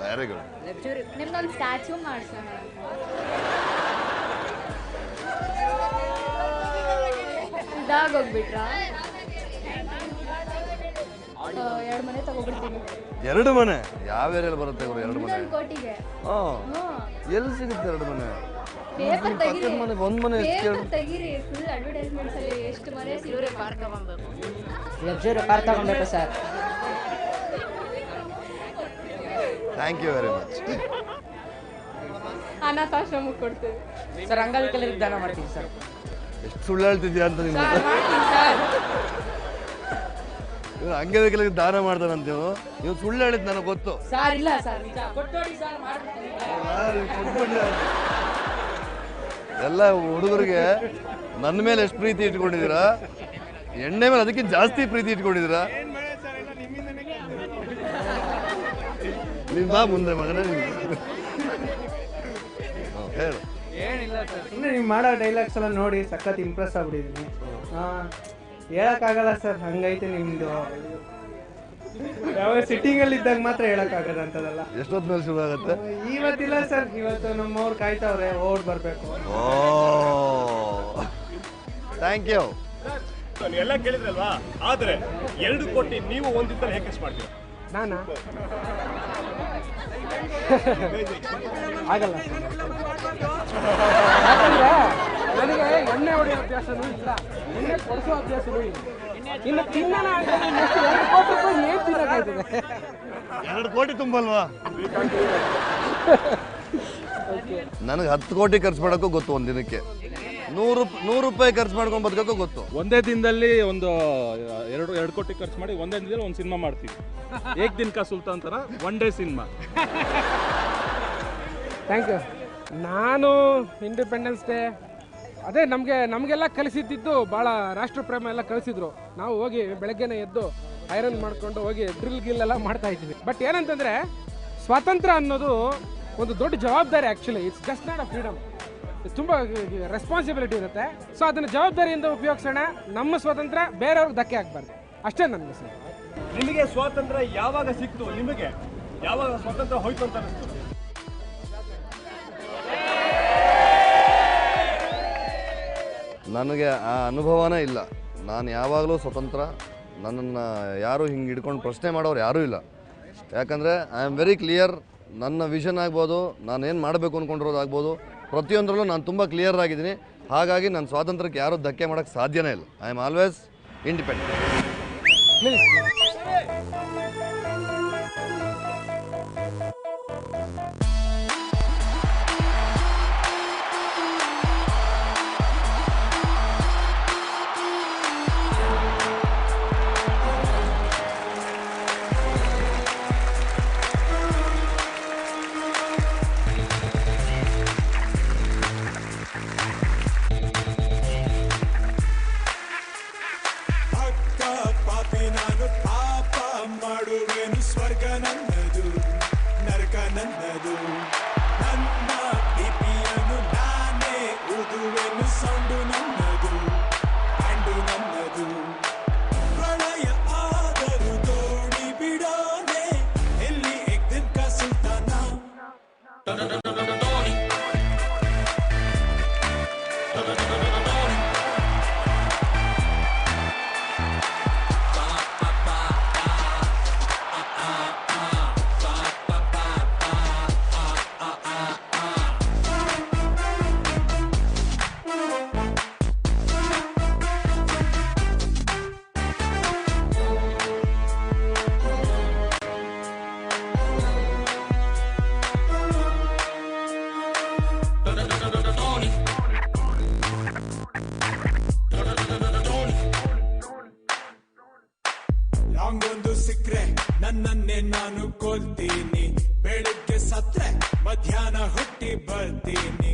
Very good. ನಿಮ್ದೊಂದು ಸ್ಟ್ಯಾಚ್ಯೂ ಮಾಡಿಸೋಣ. ಇದಾಗೋಗ್ಬಿಟ್ರಾ? 2 ಮನೆ ತಗೋಬಿಡ್ತೀನಿ. 2 ಮನೆ? ಯಾವ ಏರಿಯಲ್ಲಿ ಬರುತ್ತೆ ಇವರು 2 ಮನೆ? 1 ಕೋಟಿಗೆ. ಎಲ್ಲಿ ಸಿಗುತ್ತೆ 2 ಮನೆ? ಪೇಪರ್ ತೆಗೀರಿ, ಮನೆಗೆ 1 ಮನೆ ಎಷ್ಟು ಕೇಳು? ತೆಗೀರಿ. ಫುಲ್ ಅಡ್ವರ್ಟೈಸ್ಮೆಂಟ್ಸ್ ಅಲ್ಲಿ ಎಷ್ಟು ಮನೆ ಸಿಗುತ್ತೆ. ಕಾರ್ ತಗೊಬೇಕು, ಲಕ್ಸುರಿ ಕಾರ್ ತಗೊಬೇಕು sir. Thank you very much. ಅನಾಥಾಶ್ರಮಕ್ಕೆ ಕೊಡ್ತೀವಿ ಸರ್. ಅಂಗವಿಕಲರಿಗೆ ದಾನ ಮಾಡ್ತೀವಿ ಸರ್. ಎಷ್ಟು ಸುಳ್ಳು ಹೇಳ್ತಿದ್ಯಾ ಅಂತ ನಿಮ್ಗೆ. ಅಂಗವಿಕಲರಿಗೆ ದಾನ ಮಾಡ್ತಾನಂತ ನೀವು ಸುಳ್ಳು ಹೇಳಿದ್ ನನಗೆ ಗೊತ್ತು ಸರ್. ಇಲ್ಲ ಸರ್, ನಿಜ ಕೊಟ್ಟೋಡಿ ಸರ್, ಮಾಡ್ಬಿಡ್ತೀನಿ. ಎಲ್ಲ ಹುಡುಗರಿಗೆ ನನ್ನ ಮೇಲೆ ಎಷ್ಟು ಪ್ರೀತಿ ಇಟ್ಕೊಂಡಿದ್ದೀರಾ, ಎಣ್ಣೆ ಮೇಲೆ ಅದಕ್ಕಿಂತ ಜಾಸ್ತಿ ಪ್ರೀತಿ ಇಟ್ಕೊಂಡಿದ್ದೀರಾ. ನೀನು ಬಾ ಮುಂದೆ ಮಗನೇ. ಹೇಳು. ಏನಿಲ್ಲ ಸರ್, ಸುಮ್ಮನೆ ನೀವು ಮಾಡೋ ಡೈಲಾಗ್ಸ್ ಎಲ್ಲ ನೋಡಿ ಸಖತ್ ಇಂಪ್ರೆಸ್ ಆಗ್ಬಿಟ್ಟಿದ್ದೀನಿ. ಹೇಳಕ್ಕಾಗಲ್ಲ ಸರ್, ಹಂಗೈತೆ ನಿಮ್ದು. ಯಾವ ಸಿಟ್ಟಿಂಗಲ್ಲಿ ಇದ್ದಾಗ ಮಾತ್ರ ಹೇಳಕ್ಕಾಗದ ಅಂತದಲ್ಲ. ಎಷ್ಟೊತ್ತು ಮೇಲೆ ಶುರು ಆಗುತ್ತೆ? ಇವತ್ತಿಲ್ಲ ಸರ್, ಇವತ್ತು ನಮ್ಮವ್ರು ಕಾಯ್ತಾವ್ರೆ, ಓಡ್ ಬರ್ಬೇಕು. ಓ ಥ್ಯಾಂಕ್ ಯು. ಎಲ್ಲ ಕೇಳಿದ್ರಲ್ವಾ, ಆದ್ರೆ 2 ಕೋಟಿ ನೀವು ಒಂದಿದ್ದಲ್ಲಿ ಹೇಗೆ ಖರ್ಚು ಮಾಡ್ತೀರಾ? ನಾನಾ ಆಗಲ್ಲ ಯಾಕಂದ್ರೆ ನನಗೆ ಎಣ್ಣೆ ಹೊಡೆಯೋ ಅಭ್ಯಾಸನೂ ಇಲ್ಲ, ಎಣ್ಣೆ ಕೊಡಿಸೋ ಅಭ್ಯಾಸನೂ ಇಲ್ಲ. ಇನ್ನು ತಿನ್ನೋಣ ಅಂದ್ರೆ 2 ಕೋಟಿ ರೂಪಾಯಿ ಏನು ತಿನ್ನೋಕ್ಕಾಗ್ತದೆ? 2 ಕೋಟಿ ತುಂಬಲ್ವಾ? ನನಗೆ 10 ಕೋಟಿ ಖರ್ಚು ಮಾಡೋಕ್ಕೂ ಗೊತ್ತು. ಒಂದು ದಿನಕ್ಕೆ 100 ರೂಪಾಯಿ ಖರ್ಚು ಮಾಡ್ಕೊಂಡು ಬದುಕೋಕ್ಕೂ ಗೊತ್ತು. ಒಂದೇ ದಿನದಲ್ಲಿ ಒಂದು 2 ಕೋಟಿ ಖರ್ಚು ಮಾಡಿ ಒಂದೇ ದಿನದಲ್ಲಿ ಒಂದು ಸಿನಿಮಾ ಮಾಡ್ತೀವಿ. ಏಕ್ ದಿನ ಕಾ ಸುಲ್ತಾನ್ ಥರ 1 ಡೇ ಸಿನಿಮಾ. Thank you. ನಾನು ಇಂಡಿಪೆಂಡೆನ್ಸ್ ಡೇ ಅದೇ ನಮಗೆಲ್ಲ ಕಲಿಸಿದ್ದು ಭಾಳ ರಾಷ್ಟ್ರಪ್ರೇಮ ಎಲ್ಲ ಕಲಿಸಿದ್ರು. ನಾವು ಹೋಗಿ ಬೆಳಗ್ಗೆನೇ ಎದ್ದು ಐರನ್ ಮಾಡಿಕೊಂಡು ಹೋಗಿ ಗಿಲ್ ಎಲ್ಲ ಮಾಡ್ತಾ ಇದ್ವಿ. ಬಟ್ ಏನಂತಂದರೆ ಸ್ವಾತಂತ್ರ್ಯ ಅನ್ನೋದು ಒಂದು ದೊಡ್ಡ ಜವಾಬ್ದಾರಿ. Actually it's just not a freedom, ತುಂಬ ರೆಸ್ಪಾನ್ಸಿಬಿಲಿಟಿ ಇರುತ್ತೆ. ಸೊ ಅದನ್ನು ಜವಾಬ್ದಾರಿಯಿಂದ ಉಪಯೋಗಿಸೋಣ. ನಮ್ಮ ಸ್ವಾತಂತ್ರ್ಯ ಬೇರೆಯವ್ರಿಗೆ ಧಕ್ಕೆ ಆಗಬಾರ್ದು, ಅಷ್ಟೇ ನನ್ನ ಮೆಸೇಜ್. ನಿಮಗೆ ಸ್ವಾತಂತ್ರ್ಯ ಯಾವಾಗ ಸಿಕ್ತು? ನಿಮಗೆ ಯಾವಾಗ ಸ್ವಾತಂತ್ರ್ಯ ಹೋಯ್ತು ಅಂತ ಅನಿಸ್ತು? ನನಗೆ ಆ ಅನುಭವನೇ ಇಲ್ಲ. ನಾನು ಯಾವಾಗಲೂ ಸ್ವತಂತ್ರ. ನನ್ನನ್ನು ಯಾರೂ ಹಿಂಗೆ ಹಿಡ್ಕೊಂಡು ಪ್ರಶ್ನೆ ಮಾಡೋರು ಯಾರೂ ಇಲ್ಲ. ಯಾಕಂದರೆ ಐ ಆಮ್ ವೆರಿ ಕ್ಲಿಯರ್. ನನ್ನ ವಿಷನ್ ಆಗ್ಬೋದು, ನಾನೇನು ಮಾಡಬೇಕು ಅಂದ್ಕೊಂಡಿರೋದಾಗ್ಬೋದು, ಪ್ರತಿಯೊಂದರಲ್ಲೂ ನಾನು ತುಂಬ ಕ್ಲಿಯರ್ ಆಗಿದ್ದೀನಿ. ಹಾಗಾಗಿ ನನ್ನ ಸ್ವಾತಂತ್ರ್ಯಕ್ಕೆ ಯಾರೂ ಧಕ್ಕೆ ಮಾಡೋಕ್ಕೆ ಸಾಧ್ಯನೇ ಇಲ್ಲ. I am always independent. ಸಿಕ್ರೆ ನನ್ನನ್ನೇ ನಾನು ಕೊಲ್ತೀನಿ. ಬೆಳಿಗ್ಗೆ ಸತ್ರೆ ಮಧ್ಯಾಹ್ನ ಹುಟ್ಟಿ ಬರ್ತೀನಿ.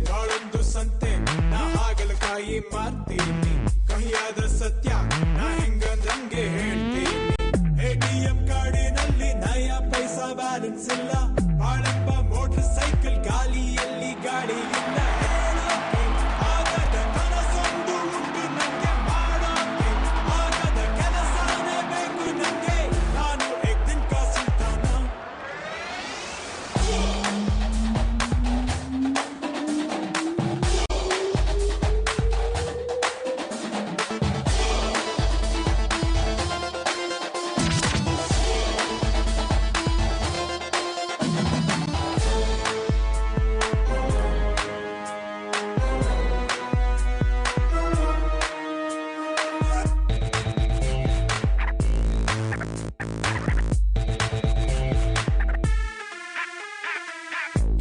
ಬಾಳೊಂದು ಸಂತೆ ನಾ ಹಾಗಲಕಾಯಿ ಮಾರ್ತೀನಿ. ಕಹಿಯಾದ ಸತ್ಯ ನಾ ಹೆಂಗಂದಂಗೆ ಹೇಳ್ತೀನಿ. ATM ಕಾರ್ಡಿನಲ್ಲಿ ನಯ ಪೈಸಾ ಬ್ಯಾಲೆನ್ಸ್ ಇಲ್ಲ. ಬಾಳೆಂಬ ಮೋಟರ್ ಸೈಕಲ್ ಗಾಲಿಯಲ್ಲಿ ಗಾಡಿ ಇಲ್ಲ.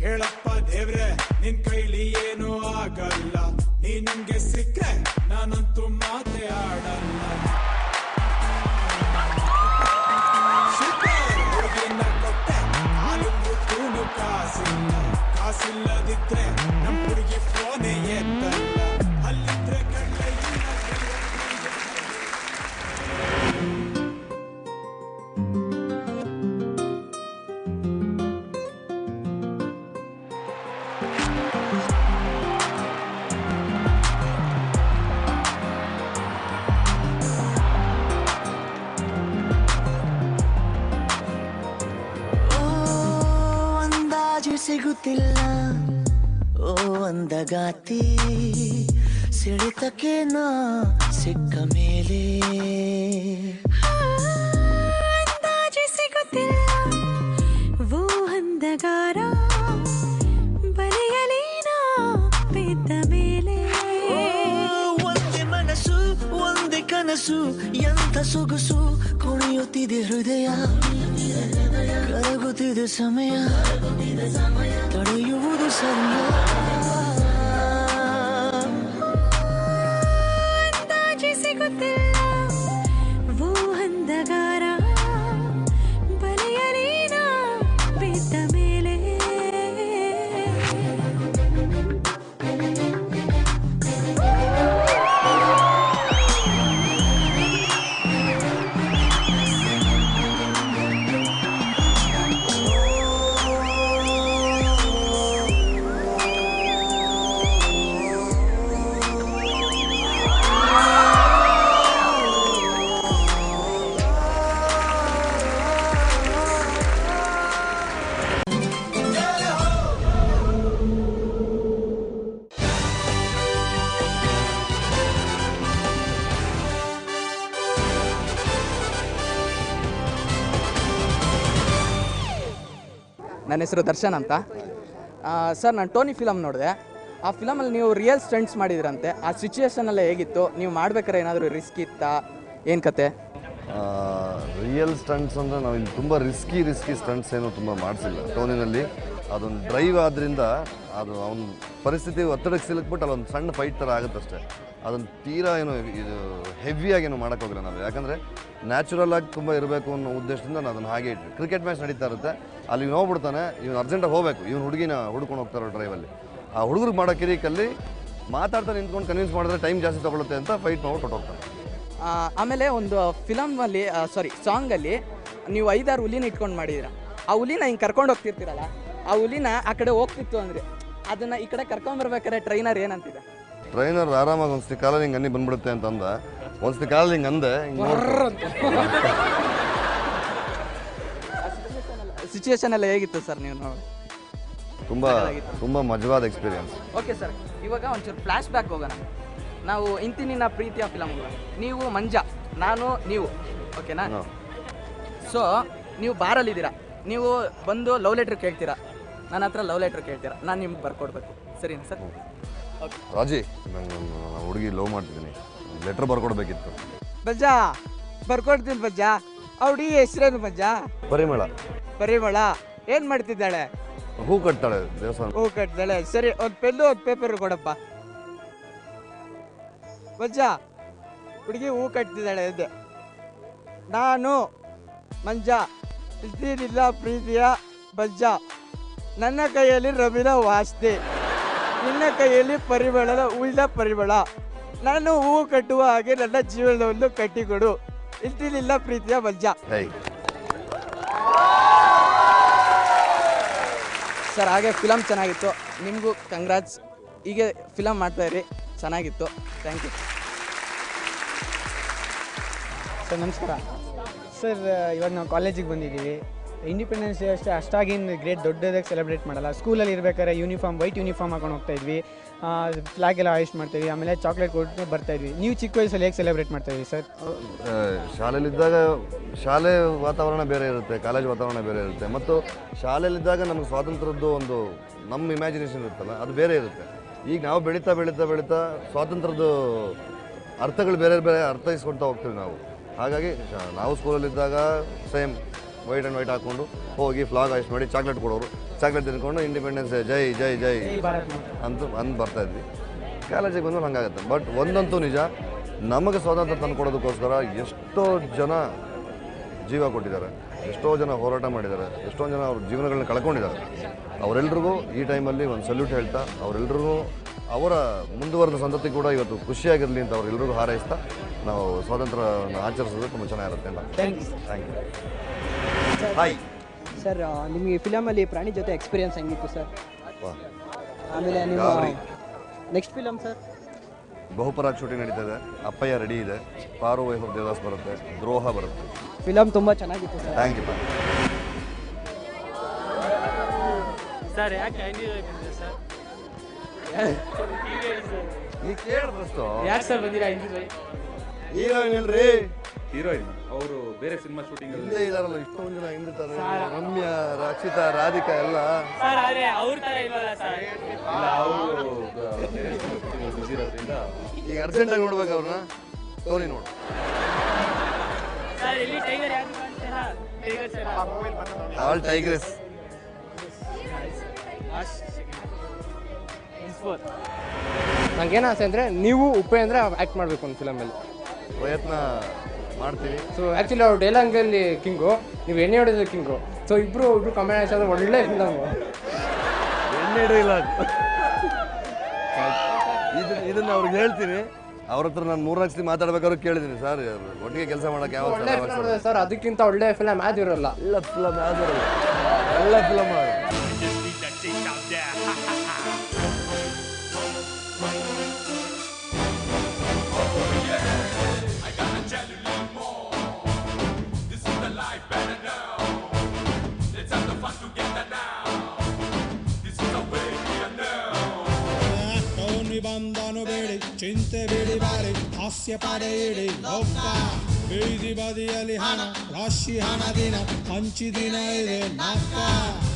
ಕೇಳಪ್ಪ ದೇವ್ರೆ, ನಿನ್ ಕೈಲಿ ಏನೂ ಆಗಲ್ಲ. ನೀ ನಂಗೆ ಸಿಕ್ಕರೆ ನಾನಂತೂ ಮಾತೆ ಆಡಲ್ಲ. ಹುಡುಗಿನ ಕೊಟ್ಟೆ ಹಾಲು ತೂನು ಕಾಸಿಲ್ಲ. ಕಾಸಿಲ್ಲದಿದ್ರೆ ನಮ್ ಹುಡುಗಿ ಫೋನೇ ಎತ್ತಲ್ಲ. ಅಲ್ಲಿದ್ರೆ ಕಣ್ಣೆ ಸಿಗುತ್ತಿಲ್ಲ ಓ ಅಂದಗಾತಿ ಸಿಡಿತಕ್ಕೆ ನಾ ಸಿಕ್ಕ ಮೇಲೆ ಅಂದಾಜಿ ಸಿಗುತ್ತಿಲ್ಲ ಓ ಅಂದಗಾರ ಬಲೆಯಲಿ ನಾ ಬಿದ್ದ ಮೇಲೆ ಒಂದೇ ಮನಸ್ಸು ಒಂದೇ ಕನಸು ಎಂಥ ಸೊಗಸು ಕುಣಿಯುತ್ತಿದೆ ಹೃದಯ ಕರಗುತ್ತಿದೆ ಸಮಯ ತಡೆಯುವುದು ಸರಿಯ ಅಂದಾಜಿ ಸಿಗುತ್ತಿಲ್ಲ ಓ ಅಂದಗಾರ ಬಲೆಯಲಿ ನಾ ಬಿದ್ದ ಮೇಲೆ ನನ್ನ ಹೆಸರು ದರ್ಶನ್ ಅಂತ ಸರ್ ನಾನು ಟೋನಿ ಫಿಲಮ್ ನೋಡಿದೆ. ಆ ಫಿಲಮಲ್ಲಿ ನೀವು ರಿಯಲ್ ಸ್ಟಂಟ್ಸ್ ಮಾಡಿದ್ರಂತೆ. ಆ ಸಿಚುವೇಶನಲ್ಲೇ ಹೇಗಿತ್ತು? ನೀವು ಮಾಡ್ಬೇಕಾದ್ರೆ ಏನಾದರೂ ರಿಸ್ಕ್ ಇತ್ತಾ? ಏನು ಕತೆ? ರಿಯಲ್ ಸ್ಟಂಟ್ಸ್ ಅಂದರೆ ನಾವು ಇಲ್ಲಿ ತುಂಬ ರಿಸ್ಕಿ ಸ್ಟಂಟ್ಸ್ ಏನೂ ತುಂಬ ಮಾಡಿಸಿಲ್ಲ. ಟೋನಿನಲ್ಲಿ ಅದೊಂದು ಡ್ರೈವ್ ಆದ್ದರಿಂದ ಅದು ಅವನ ಪರಿಸ್ಥಿತಿ ಒತ್ತಡಕ್ಕೆ ಸಿಲುಕ್ಬಿಟ್ಟು ಅಲ್ಲೊಂದು ಸಣ್ಣ ಫೈಟ್ ಥರ ಆಗುತ್ತಷ್ಟೇ. ಅದನ್ನು ತೀರಾ ಏನು ಇದು ಹೆವಿಯಾಗಿ ಏನು ಮಾಡೋಕ್ಕೋಗಿಲ್ಲ ನಾವು. ಯಾಕಂದರೆ ನ್ಯಾಚುರಲ್ ಆಗಿ ತುಂಬ ಇರಬೇಕು ಅನ್ನೋ ಉದ್ದೇಶದಿಂದ ನಾನು ಅದನ್ನು ಹಾಗೆ ಇಟ್ಟು ಕ್ರಿಕೆಟ್ ಮ್ಯಾಚ್ ನಡೀತಾ ಇರುತ್ತೆ, ಅಲ್ಲಿ ನೋಡ್ಬಿಡ್ತಾನೆ, ಇವನು ಅರ್ಜೆಂಟಾಗಿ ಹೋಗಬೇಕು, ಇವನು ಹುಡುಗಿನ ಹುಡ್ಕೊಂಡು ಹೋಗ್ತಾರೋ ಡ್ರೈವಲ್ಲಿ. ಆ ಹುಡುಗರಿಗೆ ಮಾಡೋ ಕಿರಿಕಲ್ಲಿ ಮಾತಾಡ್ತಾ ನಿಂತ್ಕೊಂಡು ಕನ್ವಿನ್ಸ್ ಮಾಡಿದ್ರೆ ಟೈಮ್ ಜಾಸ್ತಿ ತೊಗೊಳುತ್ತೆ ಅಂತ ಫೈಟ್ ಮಾಡ್ಬಿಟ್ಟು ಹೊಟ್ಟೋಗ್ತಾನೆ. ಆಮೇಲೆ ಒಂದು ಫಿಲಮಲ್ಲಿ ಸಾಂಗಲ್ಲಿ ನೀವು 5-6 ಹುಲಿನ ಇಟ್ಕೊಂಡು ಮಾಡಿದ್ದೀರ. ಆ ಹುಲಿನ ಹಿಂಗೆ ಕರ್ಕೊಂಡು ಹೋಗ್ತಿರ್ತೀರಲ್ಲ, ಆ ಹುಲಿನ ಆ ಕಡೆ ಹೋಗ್ತಿತ್ತು ಅಂದರೆ ಅದನ್ನು ಈ ಕಡೆ ಕರ್ಕೊಂಬರ್ಬೇಕಾದ್ರೆ ಟ್ರೈನರ್ ಏನಂತಿದೆ? ಟ್ರೈನರ್ ಆರಾಮಾಗಿ ಒಂದ್ಸತಿ ಕಾಲಲ್ಲಿ ಹಿಂಗೆ ಅನ್ನಿ ಬಂದ್ಬಿಡುತ್ತೆ ಅಂತಂದ, ಒಂದ್ಸತಿ ಕಾಲಲ್ಲಿ ಹಿಂಗೆ ಅಂದೆ, ಸಿಚುವೇಶನ್ ಎಲ್ಲ ಹೇಗಿತ್ತು ಸರ್? ನೀವು ನೋಡಿ ತುಂಬ ಮಜವಾದ ಎಕ್ಸ್ಪೀರಿಯನ್ಸ್. ಓಕೆ ಸರ್, ಇವಾಗ ಒಂಚೂರು ಫ್ಲ್ಯಾಶ್ ಬ್ಯಾಕ್ ಹೋಗೋಣ. ನಾವು ಇಂತಿ ನಿನ್ನ ಪ್ರೀತಿಯ ಫಿಲಮ್, ನೀವು ಮಂಜಾ, ನಾನು ನೀವು, ಓಕೆನಾ? ಸೊ ನೀವು ಬಾರಲ್ಲಿದ್ದೀರಾ, ನೀವು ಬಂದು ಲವ್ ಲೆಟ್ರ್ ಕೇಳ್ತೀರಾ, ನನ್ನ ಹತ್ರ ಲವ್ ಲೆಟ್ರ್ ಕೇಳ್ತೀರಾ, ನಾನು ನಿಮ್ಗೆ ಬರ್ಕೊಡ್ಬೇಕು, ಸರಿನಾ ಸರ್? ಓಕೆ ರಾಜಿ, ನಾನು ಹುಡುಗಿ ಲವ್ ಮಾಡ್ತಿದ್ದೀನಿ, ಲೆಟ್ರ್ ಬರ್ಕೊಡ್ಬೇಕಿತ್ತು. ಬಜ್ಜಾ ಬರ್ಕೊಡ್ತೀನಿ ಬಜ್ಜಾ. ಆ ಹುಡುಗಿ ಹೆಸರೇನು ಬಜ್ಜಾ? ಪರಿಮಳ. ಪರಿಮಳ ಏನು ಮಾಡ್ತಿದ್ದಾಳೆ? ಹೂ ಕಟ್ತಾಳೆ ದೇವಸ್ಥಾನ. ಹೂ ಕಟ್ತಾಳೆ, ಸರಿ. ಒಂದು ಪೆನ್ನು ಒಂದು ಪೇಪರ್ ಕೊಡಪ್ಪ. ಬಜ್ಜಾ, ಹುಡುಗಿ ಹೂ ಕಟ್ತಿದ್ದಾಳೆ ಅಂದೆ. ನಾನು ಮಂಜಾ, ಇದ್ದೀನಿಲ್ಲ ಪ್ರೀತಿಯ ಬಜ್ಜಾ, ನನ್ನ ಕೈಯಲ್ಲಿ ರವಿನ ವಾಸ್ತೆ, ನಿನ್ನ ಕೈಯಲ್ಲಿ ಪರಿಮಳದ ಉಳಿದ ಪರಿಮಳ, ನಾನು ಹೂವು ಕಟ್ಟುವ ಹಾಗೆ ನನ್ನ ಜೀವನವನ್ನು ಕಟ್ಟಿಕೊಡು, ಇಲ್ತಿಲಿಲ್ಲ ಪ್ರೀತಿಯ ಬಜ್ಜಾ. ಸರ್ ಹಾಗೆ ಫಿಲಮ್ ಚೆನ್ನಾಗಿತ್ತು, ನಿಮಗೂ ಕಂಗ್ರಾಟ್ಸ್. ಹೀಗೆ ಫಿಲಮ್ ಮಾಡ್ತಾಯಿರಿ, ಚೆನ್ನಾಗಿತ್ತು. Thank you sir. ನಮಸ್ಕಾರ ಸರ್. ಇವಾಗ ನಾವು ಕಾಲೇಜಿಗೆ ಬಂದಿದ್ದೀವಿ. ಇಂಡಿಪೆಂಡೆನ್ಸ್ ಡೇ ಅಷ್ಟೇ ಅಷ್ಟಾಗೇನು ಗ್ರೇಟ್ ದೊಡ್ಡದಾಗಿ ಸೆಲೆಬ್ರೇಟ್ ಮಾಡಲ್ಲ. ಸ್ಕೂಲಲ್ಲಿ ಇರ್ಬೇಕಾದ್ರೆ ಯೂನಿಫಾರ್ಮ್, ವೈಟ್ ಯೂನಿಫಾರ್ಮ್ ಹಾಕೊಂಡು ಹೋಗ್ತಾಯಿದ್ವಿ, ಫ್ಲಾಗ್ ಎಲ್ಲ ಹಾಯಿಸ್ಟ್ ಮಾಡ್ತಾಯಿದ್ವಿ, ಆಮೇಲೆ ಚಾಕ್ಲೇಟ್ ಕೊಟ್ಟು ಬರ್ತಾಯಿದ್ವಿ. ನೀವು ಚಿಕ್ಕ ವಯಸ್ಸಲ್ಲಿ ಹೇಗೆ ಸೆಲೆಬ್ರೇಟ್ ಮಾಡ್ತಾಯಿದ್ವಿ ಸರ್? ಶಾಲೆಯಲ್ಲಿದ್ದಾಗ ಶಾಲೆ ವಾತಾವರಣ ಬೇರೆ ಇರುತ್ತೆ, ಕಾಲೇಜ್ ವಾತಾವರಣ ಬೇರೆ ಇರುತ್ತೆ, ಮತ್ತು ಶಾಲೆಯಲ್ಲಿದ್ದಾಗ ನಮಗೆ ಸ್ವಾತಂತ್ರ್ಯದ್ದು ಒಂದು ನಮ್ಮ ಇಮ್ಯಾಜಿನೇಷನ್ ಇರುತ್ತಲ್ಲ, ಅದು ಬೇರೆ ಇರುತ್ತೆ. ಈಗ ನಾವು ಬೆಳೀತಾ ಸ್ವಾತಂತ್ರ್ಯದ ಅರ್ಥಗಳು ಬೇರೆ ಬೇರೆ ಅರ್ಥೈಸ್ಕೊಳ್ತಾ ಹೋಗ್ತೀವಿ ನಾವು. ಹಾಗಾಗಿ ನಾವು ಸ್ಕೂಲಲ್ಲಿದ್ದಾಗ ಸೇಮ್ ವೈಟ್ ಆ್ಯಂಡ್ ವೈಟ್ ಹಾಕ್ಕೊಂಡು ಹೋಗಿ ಫ್ಲಾಗ್ ಹಾಯಿಸ್ಟ್ ಮಾಡಿ ಚಾಕ್ಲೇಟ್ ಕೊಡೋರು, ಚಾಕ್ಲೇಟ್ ತಿನ್ಕೊಂಡು ಇಂಡಿಪೆಂಡೆನ್ಸ್ ಡೇ ಜೈ ಜೈ ಜೈ ಅಂತ ಬರ್ತಾಯಿದ್ವಿ. ಕಾಲೇಜಿಗೆ ಬಂದ್ಮೇಲೆ ಹಂಗಾಗುತ್ತೆ. ಬಟ್ ಒಂದಂತೂ ನಿಜ, ನಮಗೆ ಸ್ವಾತಂತ್ರ್ಯ ತಂದು ಕೊಡೋದಕ್ಕೋಸ್ಕರ ಎಷ್ಟೋ ಜನ ಜೀವ ಕೊಟ್ಟಿದ್ದಾರೆ, ಎಷ್ಟೋ ಜನ ಹೋರಾಟ ಮಾಡಿದ್ದಾರೆ, ಎಷ್ಟೋ ಜನ ಅವ್ರ ಜೀವನಗಳನ್ನ ಕಳ್ಕೊಂಡಿದ್ದಾರೆ. ಅವರೆಲ್ರಿಗೂ ಈ ಟೈಮಲ್ಲಿ ಒಂದು ಸಲ್ಯೂಟ್ ಹೇಳ್ತಾ, ಅವರೆಲ್ಲರಿಗೂ ಅವರ ಮುಂದುವರೆದ ಸಂತತಿ ಕೂಡ ಇವತ್ತು ಖುಷಿಯಾಗಿರಲಿ ಅಂತ ಅವರೆಲ್ಲರಿಗೂ ಹಾರೈಸ್ತಾ ನಾವು ಸ್ವಾತಂತ್ರ್ಯನ ಆಚರಿಸೋದು ತುಂಬ ಚೆನ್ನಾಗಿರುತ್ತೆ ಅಂತ. Thank you. ಹಾಯ್ ಸರ್, ನಿಮಗೆ ಫಿಲಮಲ್ಲಿ ಪ್ರಾಣಿ ಜೊತೆ ಎಕ್ಸ್ಪೀರಿಯನ್ಸ್ ಹೆಂಗಿತ್ತು ಸರ್? ಆಮೇಲೆ ನಿಮ್ಮ ನೆಕ್ಸ್ಟ್ ಫಿಲಮ್ ಸರ್? ಬಹುಪರಾಗ್ ಶೂಟಿಂಗ್ ನಡೀತಾ ಇದೆ, ಅಪ್ಪಯ್ಯ ರೆಡಿ ಇದೆ, ಪಾರು ವೈಫ್ ದೇವದಾಸ್ ಬರುತ್ತೆ, ದ್ರೋಹ ಬರುತ್ತೆ. ಫಿಲಮ್ ತುಂಬ ಚೆನ್ನಾಗಿತ್ತು ಸರ್. Thank you. ಸರ್ ಯಾಕೆ ಐನೂರು ಬಂದಿದೆ ಸರ್ ನೀ ಕೇಳ ಫಸ್ಟು ಯಾಕೆ ಸರ್ ಬಂದಿರಾ ಐನೂರು ಹೀರೋಯಿನ್ ಇಲ್ರಿ ಹೀರೋಯಿನ್ ಅವರು ಬೇರೆ ಸಿನಿಮಾ ಶೂಟಿಂಗ್ ಇಲ್ಲೇ ಇದಾರಲ್ಲ ಇಷ್ಟೊಂದು ಜನ ಹಿಂದಿರ್ತಾರೆ ರಮ್ಯಾ ರಕ್ಷಿತಾ ರಾಧಿಕಾ ಎಲ್ಲ ಸರ್ ಆದರೆ ಅವ್ರ ಥರ ಇಲ್ವಲ್ಲ ಸರ್ ಇಲ್ಲ ಅವರು ಬಿಸಿ ಇರೋದ್ರಿಂದ ಈಗ ಅರ್ಜೆಂಟಾಗಿ ನೋಡ್ಬೇಕು ಅವ್ರನ್ನ ಟೋನಿ ನೋಡು ಸರ್ ಇಲ್ಲಿ ಟೈಗರ್ ಯಾರು ಕಾಣ್ತೀರಾ ಟೈಗರ್ ಸರ್ ಆಲ್ ಟೈಗ್ರೆಸ್ ನಂಗೇನು ಆಸೆ ಅಂದರೆ ನೀವು ಉಪೇಂದ್ರ ಆ್ಯಕ್ಟ್ ಮಾಡಬೇಕು ಒಂದು ಫಿಲಮಲ್ಲಿ ಪ್ರಯತ್ನ ಮಾಡ್ತೀವಿ. ಸೊ ಆ್ಯಕ್ಚುಲಿ ಅವ್ರು ಡೈಲಾಗಲ್ಲಿ ಕಿಂಗು, ನೀವು ಎಣ್ಣೆ ಹೊಡೆದ ಕಿಂಗು. ಸೊ ಇಬ್ಬರು ಕಾಂಬಿನೇಷನ್ ಆದರೆ ಒಳ್ಳೆ ಫಿಲಮು. ಎಣ್ಣೆ ಹಿಡಿಯಿಲ್ಲ ಇದನ್ನು ಅವ್ರಿಗೆ ಹೇಳ್ತೀನಿ. ಅವ್ರ ಹತ್ರ ನಾನು 3 ಸತಿ ಮಾತಾಡ್ಬೇಕಾದ್ರು ಕೇಳಿದ್ದೀನಿ, ಸರ್ ಒಟ್ಟಿಗೆ ಕೆಲಸ ಮಾಡೋಕೆ ಯಾವ ಒಳ್ಳೆ ಫಿಲಮ್ ಇದೆ ಸರ್, ಅದಕ್ಕಿಂತ ಒಳ್ಳೆ ಫಿಲಮ್ ಯಾವ್ದು ಇರೋಲ್ಲ. ಎಲ್ಲ ಫಿಲಮ್ ಯಾವ್ದು ಇರೋಲ್ಲ, ಎಲ್ಲ ಫಿಲಮ್ ಬಂದನು ಬೇಡಿ ಚಿಂತೆ ಬಿಡಿ ಬಾರಿ ಹಾಸ್ಯ ಪಡೆಯಿಡಿ ಲೋಕ ಬೀದಿ ಬದಿಯಲ್ಲಿ ಹಣ ರಾಶಿ ಹಣ ದಿನ ಹಂಚಿ ದಿನ ಇದೆ ನಾಕ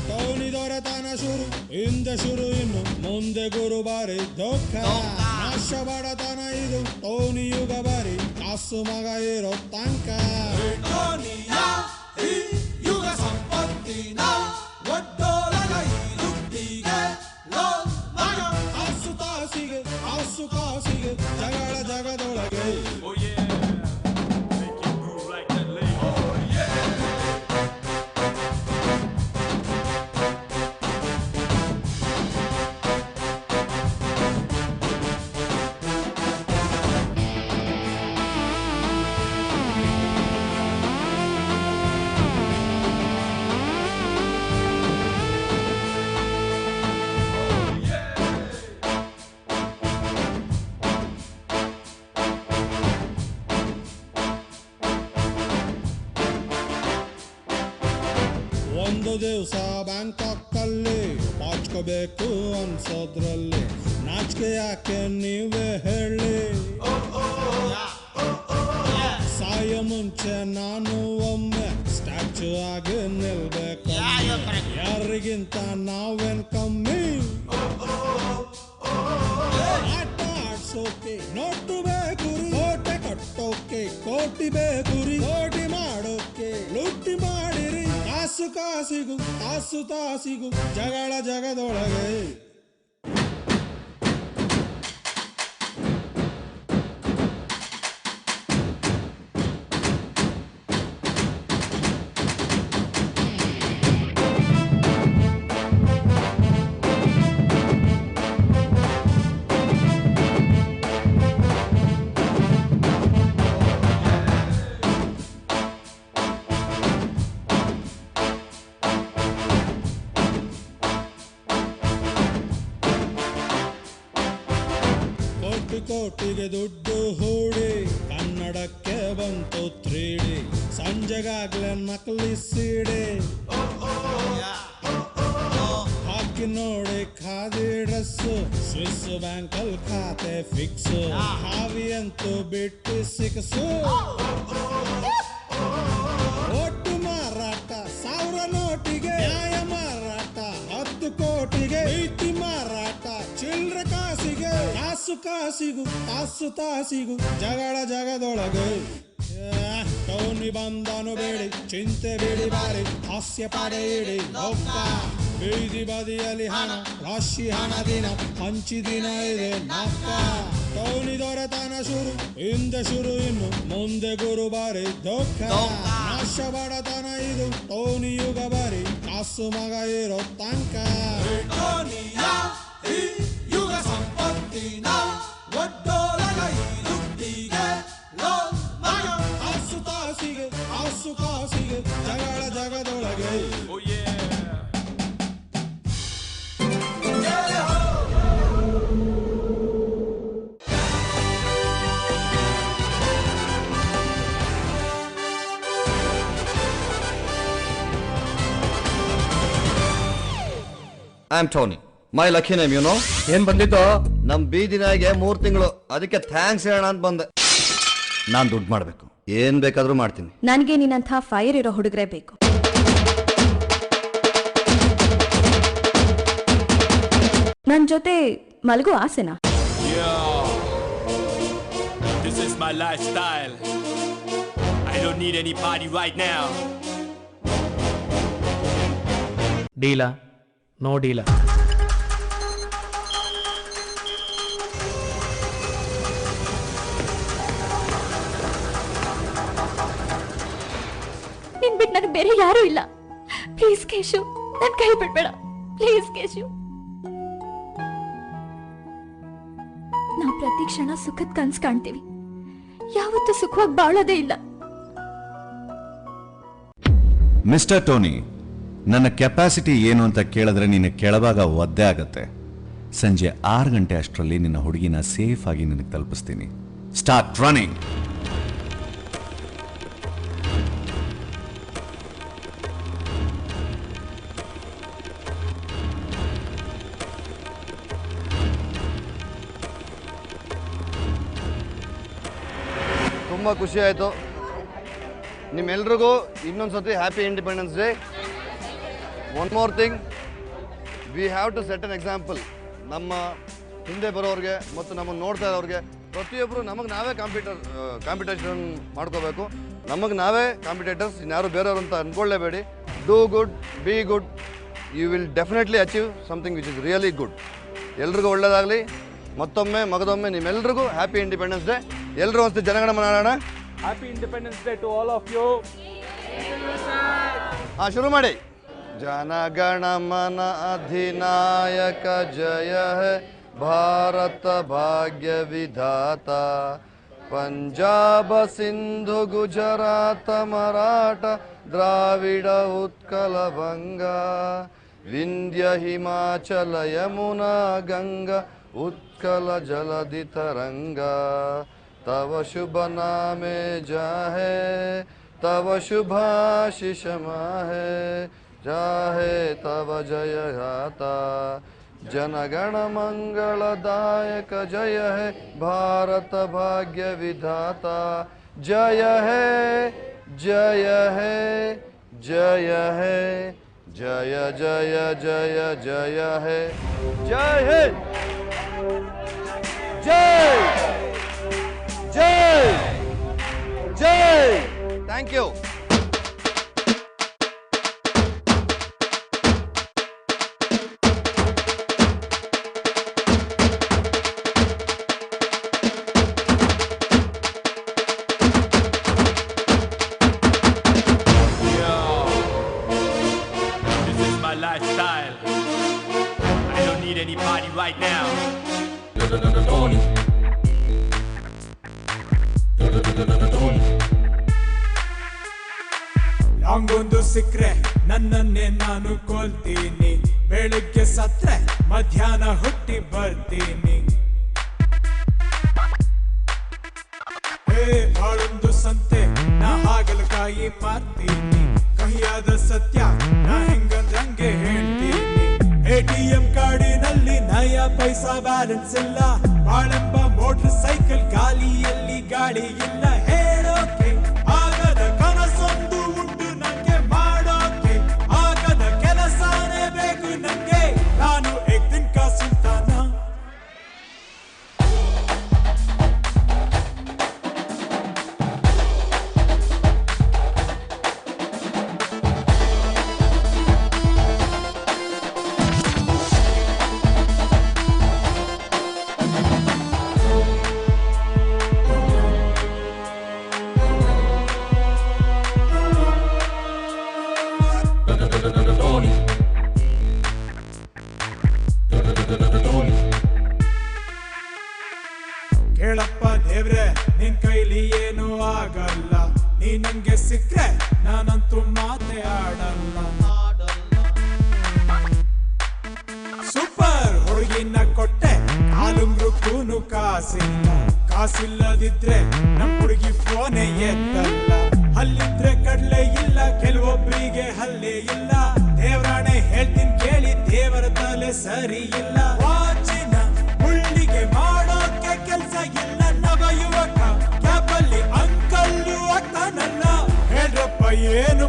ಟೋನಿ ದೊರೆತನ ಶುರು ಹಿಂದೆ ಶುರು ಇನ್ನು ಮುಂದೆ ಗುರು ಬಾರಿ ದುಃಖ ನಾಶ ಬಡತನ ಇದು ಟೋನಿ ಯುಗ ಬಾರಿ ಕಾಸು ಮಗ ಇರೋ ತನಕ ಯುಗ ಸಂಪತ್ತಿನ ಒಡ್ಡೋಲಗ ದುಡ್ಡಿಗೆ ಆಸು ಕಾಸಿಗೆ ಜಗಳ ಜಗದೊಳಗೆ ಒಂದು ದಿವಸ ಬ್ಯಾಂಕಾಕ್ ಅಲ್ಲಿ ಪಾಚ್ಕೋಬೇಕು ಅನ್ಸೋದ್ರಲ್ಲಿ ನಾಚಿಕೆ ಯಾಕೆ ನೀವೇ ಹೇಳಿ ಸಾಯ ಮುಂಚೆ ನಾನು ಒಮ್ಮೆ ಸ್ಟ್ಯಾಚು ಆಗಿ ನಿಲ್ಬೇಕು ಯಾರಿಗಿಂತ ನಾವೇನ್ ಕಮ್ಮಿ ಆಟ ಆಡ್ಸೋಕೆ ನೋಟು ಬೇಕುರಿ ಕೋಟೆ ಕಟ್ಟೋಕೆ ಕೋಟಿ ಬೇಕುರಿ ಕೋಟಿ ಮಾಡೋಕೆ ಲುಟ್ಟಿ ಮಾಡಿರಿ ಕಾಸು ಕಾಸಿಗೂ ಕಾಸು ತಾಸಿಗೂ ಜಗಳ ಜಗದೊಳಗೆ ಕೋಟಿಗೆ ದುಡ್ಡು ಹೂಡಿ ಕನ್ನಡಕ್ಕೆ ಬಂತು 3D ಸಂಜೆಗಾಗ್ಲೇ ನಕಲಿ ಸೀಡೆ ಹಾಕಿ ನೋಡಿ ಖಾದಿ ಡ್ರೆಸ್ಸು ಸ್ವಿಸ್ ಬ್ಯಾಂಕಲ್ ಖಾತೆ ಫಿಕ್ಸ್ ಹಾವಿ ಅಂತೂ ಬಿಟ್ಟು ಸಿಕ್ಸು ಒಟ್ಟು ಮಾರಾಟ 1000 ನೋಟಿಗೆ ನ್ಯಾಯ ಮಾರಾಟ 10 ಕೋಟಿಗೆ ಐತಿ ಮಾರಾಟ ಚಿಲ್ರೆ ಕಾಸಿಗೆ ಕಾಸು ಕಾಸಿಗೂ ಕಾಸು ತಾಸಿಗೂ ಜಗಳ ಜಗದೊಳಗೆ ಟೋನಿ ಬಂದನು ಬೇಡಿ ಚಿಂತೆ ಬಿಡಿ ಬಾರಿ ಹಾಸ್ಯ ಪಡೆಯಿಡಿ ಲೋಕ ಬೀದಿ ಬದಿಯಲ್ಲಿ ಹಣ ರಾಶಿ ಹಣ ದಿನ ಹಂಚಿ ದಿನ ಇದೆ ನಾಕ ಟೋನಿ ದೊರೆತನ ಶುರು ಹಿಂದೆ ಶುರು ಇನ್ನು ಮುಂದೆ ಗುರು ಬಾರಿ ದುಃಖ ನಾಶ ಬಡತನ ಇದು ಟೋನಿ ಯುಗ ಬಾರಿ ಕಾಸು ಮಗ ಇರೋ ತನಕ ಯುಗ ಸಂಪತ್ತಿನ ಒಡ್ಡೋಲಗ ದುಡ್ಡಿಗೆ ಆಸು ತಾಸಿಗೆ ಆಸು ಕಾಸಿಗೆ ಜಗಳ ಜಗದೊಳಗೆ I am Tony. My lucky name you know. ಏನ್ ಬಂದಿತ್ತು? ನಮ್ ಬೀದಿನಾಗೆ 3 ತಿಂಗಳು, ಅದಕ್ಕೆ ಥ್ಯಾಂಕ್ಸ್ ಹೇಳೋಣ ಅಂತ ಬಂದೆ. ನಾನ್ ದುಡ್ಡು ಮಾಡ್ಬೇಕು, ಏನ್ ಬೇಕಾದ್ರೂ ಮಾಡ್ತೀನಿ. ನನಗೆ ನಿನ್ನಂಥ ಫೈರ್ ಇರೋ ಹುಡುಗರೇ ಬೇಕು. ನನ್ ಜೊತೆ ಮಲಗು ಆಸೆನಾ? This is my lifestyle. I don't need anybody right now. ಡೀಲಾ ನೋ ಡೀಲಾ. ನಿನ್ ಬಿಟ್ಟು ನನಗೆ ಬೇರೆ ಯಾರೂ ಇಲ್ಲ. ಪ್ಲೀಸ್ ಕೇಶು, ನನ್ ಕೈ ಬಿಡ್ಬೇಡ. ಪ್ಲೀಸ್ ಕೇಶು. ನಾವು ಪ್ರತಿ ಕ್ಷಣ ಸುಖದ ಕನ್ಸು ಕಾಣ್ತೀವಿ, ಯಾವತ್ತೂ ಸುಖವಾಗಿ ಬಾಳೋದೇ ಇಲ್ಲ. ಮಿಸ್ಟರ್ ಟೋನಿ, ನನ್ನ ಕೆಪಾಸಿಟಿ ಏನು ಅಂತ ಕೇಳಿದ್ರೆ ನಿನ್ನ ಕೆಳಭಾಗ ಒದ್ದೆ ಆಗತ್ತೆ. ಸಂಜೆ 6 ಗಂಟೆ ಅಷ್ಟರಲ್ಲಿ ನಿನ್ನ ಹುಡುಗಿನ ಸೇಫ್ ಆಗಿ ನಿನಗೆ ತಲುಪಿಸ್ತೀನಿ. Start running. ತುಂಬ ಖುಷಿ ಆಯಿತು. ನಿಮ್ಮೆಲ್ರಿಗೂ ಇನ್ನೊಂದ್ಸತಿ happy independence day. One more thing, we have to set an example. ನಮ್ಮ ಹಿಂದೆ ಬರೋರಿಗೆ ಮತ್ತು ನಮ್ಮನ್ನು ನೋಡ್ತಾ ಇರೋರಿಗೆ ಪ್ರತಿಯೊಬ್ಬರು ನಮಗೆ ನಾವೇ ಕಾಂಪಿಟೇಷನ್ ಮಾಡ್ಕೋಬೇಕು. ನಮಗೆ ನಾವೇ ಕಾಂಪಿಟೇಟರ್ಸ್, ಇನ್ಯಾರು ಬೇರೆಯವರು ಅಂತ ಅಂದ್ಕೊಳ್ಳೇಬೇಡಿ. Do good, be good, you will definitely achieve something which is really good. ಎಲ್ರಿಗೂ ಒಳ್ಳೆಯದಾಗಲಿ. ಮತ್ತೊಮ್ಮೆ ಮಗದೊಮ್ಮೆ ನಿಮ್ಮೆಲ್ರಿಗೂ ಹ್ಯಾಪಿ ಇಂಡಿಪೆಂಡೆನ್ಸ್ ಡೇ. ಎಲ್ಲರೂ ಒಂದು ಜನಗಣಮನ ಆಡೋಣ. Happy independence day to all of you. ಹಾಂ, ಶುರು ಮಾಡಿ. ಜನಗಣಮನ ಅಧಿನಾಯಕ ಜಯ ಹೇ ಭಾರತ ಭಾಗ್ಯ ವಿಧಾತ. ಪಂಜಾಬ ಸಿಂಧು ಗುಜರಾತ ಮರಾಠ ದ್ರಾವಿಡ ಉತ್ಕಲ ಬಂಗ ವಿಂಧ್ಯ ಹಿಮಾಚಲ ಯಮುನಾ ಗಂಗಾ ಉತ್ಕಲ ಜಲಧಿ ತರಂಗ. तव शुभ नामे जाहे तव शुभाशिष माहे जाहे तव जय गाता. जनगण मंगलदायक जय है भारत भाग्य विधाता. जय है जय है जय है जय जय जय जय है जय है जय जय जय. Thank you. This is my lifestyle. I don't need anybody right now. ಲಾಂಗೊಂದು ಸಿಕ್ರೆ ನನ್ನನ್ನೇ ನಾನು ಕೊಲ್ತೀನಿ. ಬೆಳಿಗ್ಗೆ ಸತ್ರೆ ಮಧ್ಯಾಹ್ನ ಹುಟ್ಟಿ ಬರ್ತೀನಿ. ಬಾಳೊಂದು ಸಂತೆ ನಾ ಹಾಗಲಕಾಯಿ ಮಾರ್ತೀನಿ. ಕಹಿಯಾದ ಸತ್ಯ ನಾ ಹೆಂಗಂದ್ರಂಗೆ ಹೇಳ್ತೀನಿ. ATM ಕಾರ್ಡಿನಲ್ಲಿ ನಯ ಪೈಸಾ ಬ್ಯಾಲೆನ್ಸ್ ಇಲ್ಲ. ಬಾಳೆಂಬ ಮೋಟರ್ ಸೈಕಲ್ ಗಾಲಿಯಲ್ಲಿ ಗಾಳಿ ಇಲ್ಲ. ಹೇಳೋಕೆ ಆಗದ ಕನಸೊಂದು ಉಂಟು ನಂಗೆ, ಮಾಡೋಕೆ ಆಗದ ಕೆಲಸನೇ ಬೇಕು ನಂಗೆ. ನಾನು ಎಕ್ದಿನ ಕಾ ಸುಲ್ತಾನ. ಕೇಳಪ್ಪ ದೇವ್ರೆ, ನಿನ್ ಕೈಲಿ ಏನು ಆಗಲ್ಲ. ನೀ ನಂಗೆ ಸಿಕ್ರೆ ನಾನಂತೂ ಮಾತೆ ಆಡಲ್ಲ. ಸೂಪರ್ ಹುಡುಗಿನ ಕೊಟ್ಟೆ, ಕಾಲುಂಗ್ರುಕ್ಕೂನು ಕಾಸಿಲ್ಲ. ಕಾಸಿಲ್ಲದಿದ್ರೆ ನಮ್ ಹುಡುಗಿ ಫೋನೇ ಎತ್ತಲ್ಲ. ಹಲ್ಲಿದ್ರೆ ಕಡ್ಲೆ ಇಲ್ಲ, ಕೆಲವೊಬ್ಬರಿಗೆ ಹಲ್ಲೆ ಇಲ್ಲ. ದೇವ್ರಾಣೆ ಹೇಳ್ತೀನಿ ಕೇಳಿ, ದೇವರ ತಲೆ ಸರಿ ಇಲ್ಲ ವಾಚಿನ ಮುಳ್ಳಿಗೆ ಮಾಡೋಕೆ ಕೆಲ್ಸ ಇಲ್ಲ ನವ ಯುವಕ ಕ್ಯಾಪಲ್ಲಿ ಅಂಕಲ್ಲು ಆಗ್ತಾನಲ್ಲ ಹೇಳ್ರಪ್ಪ ಏನು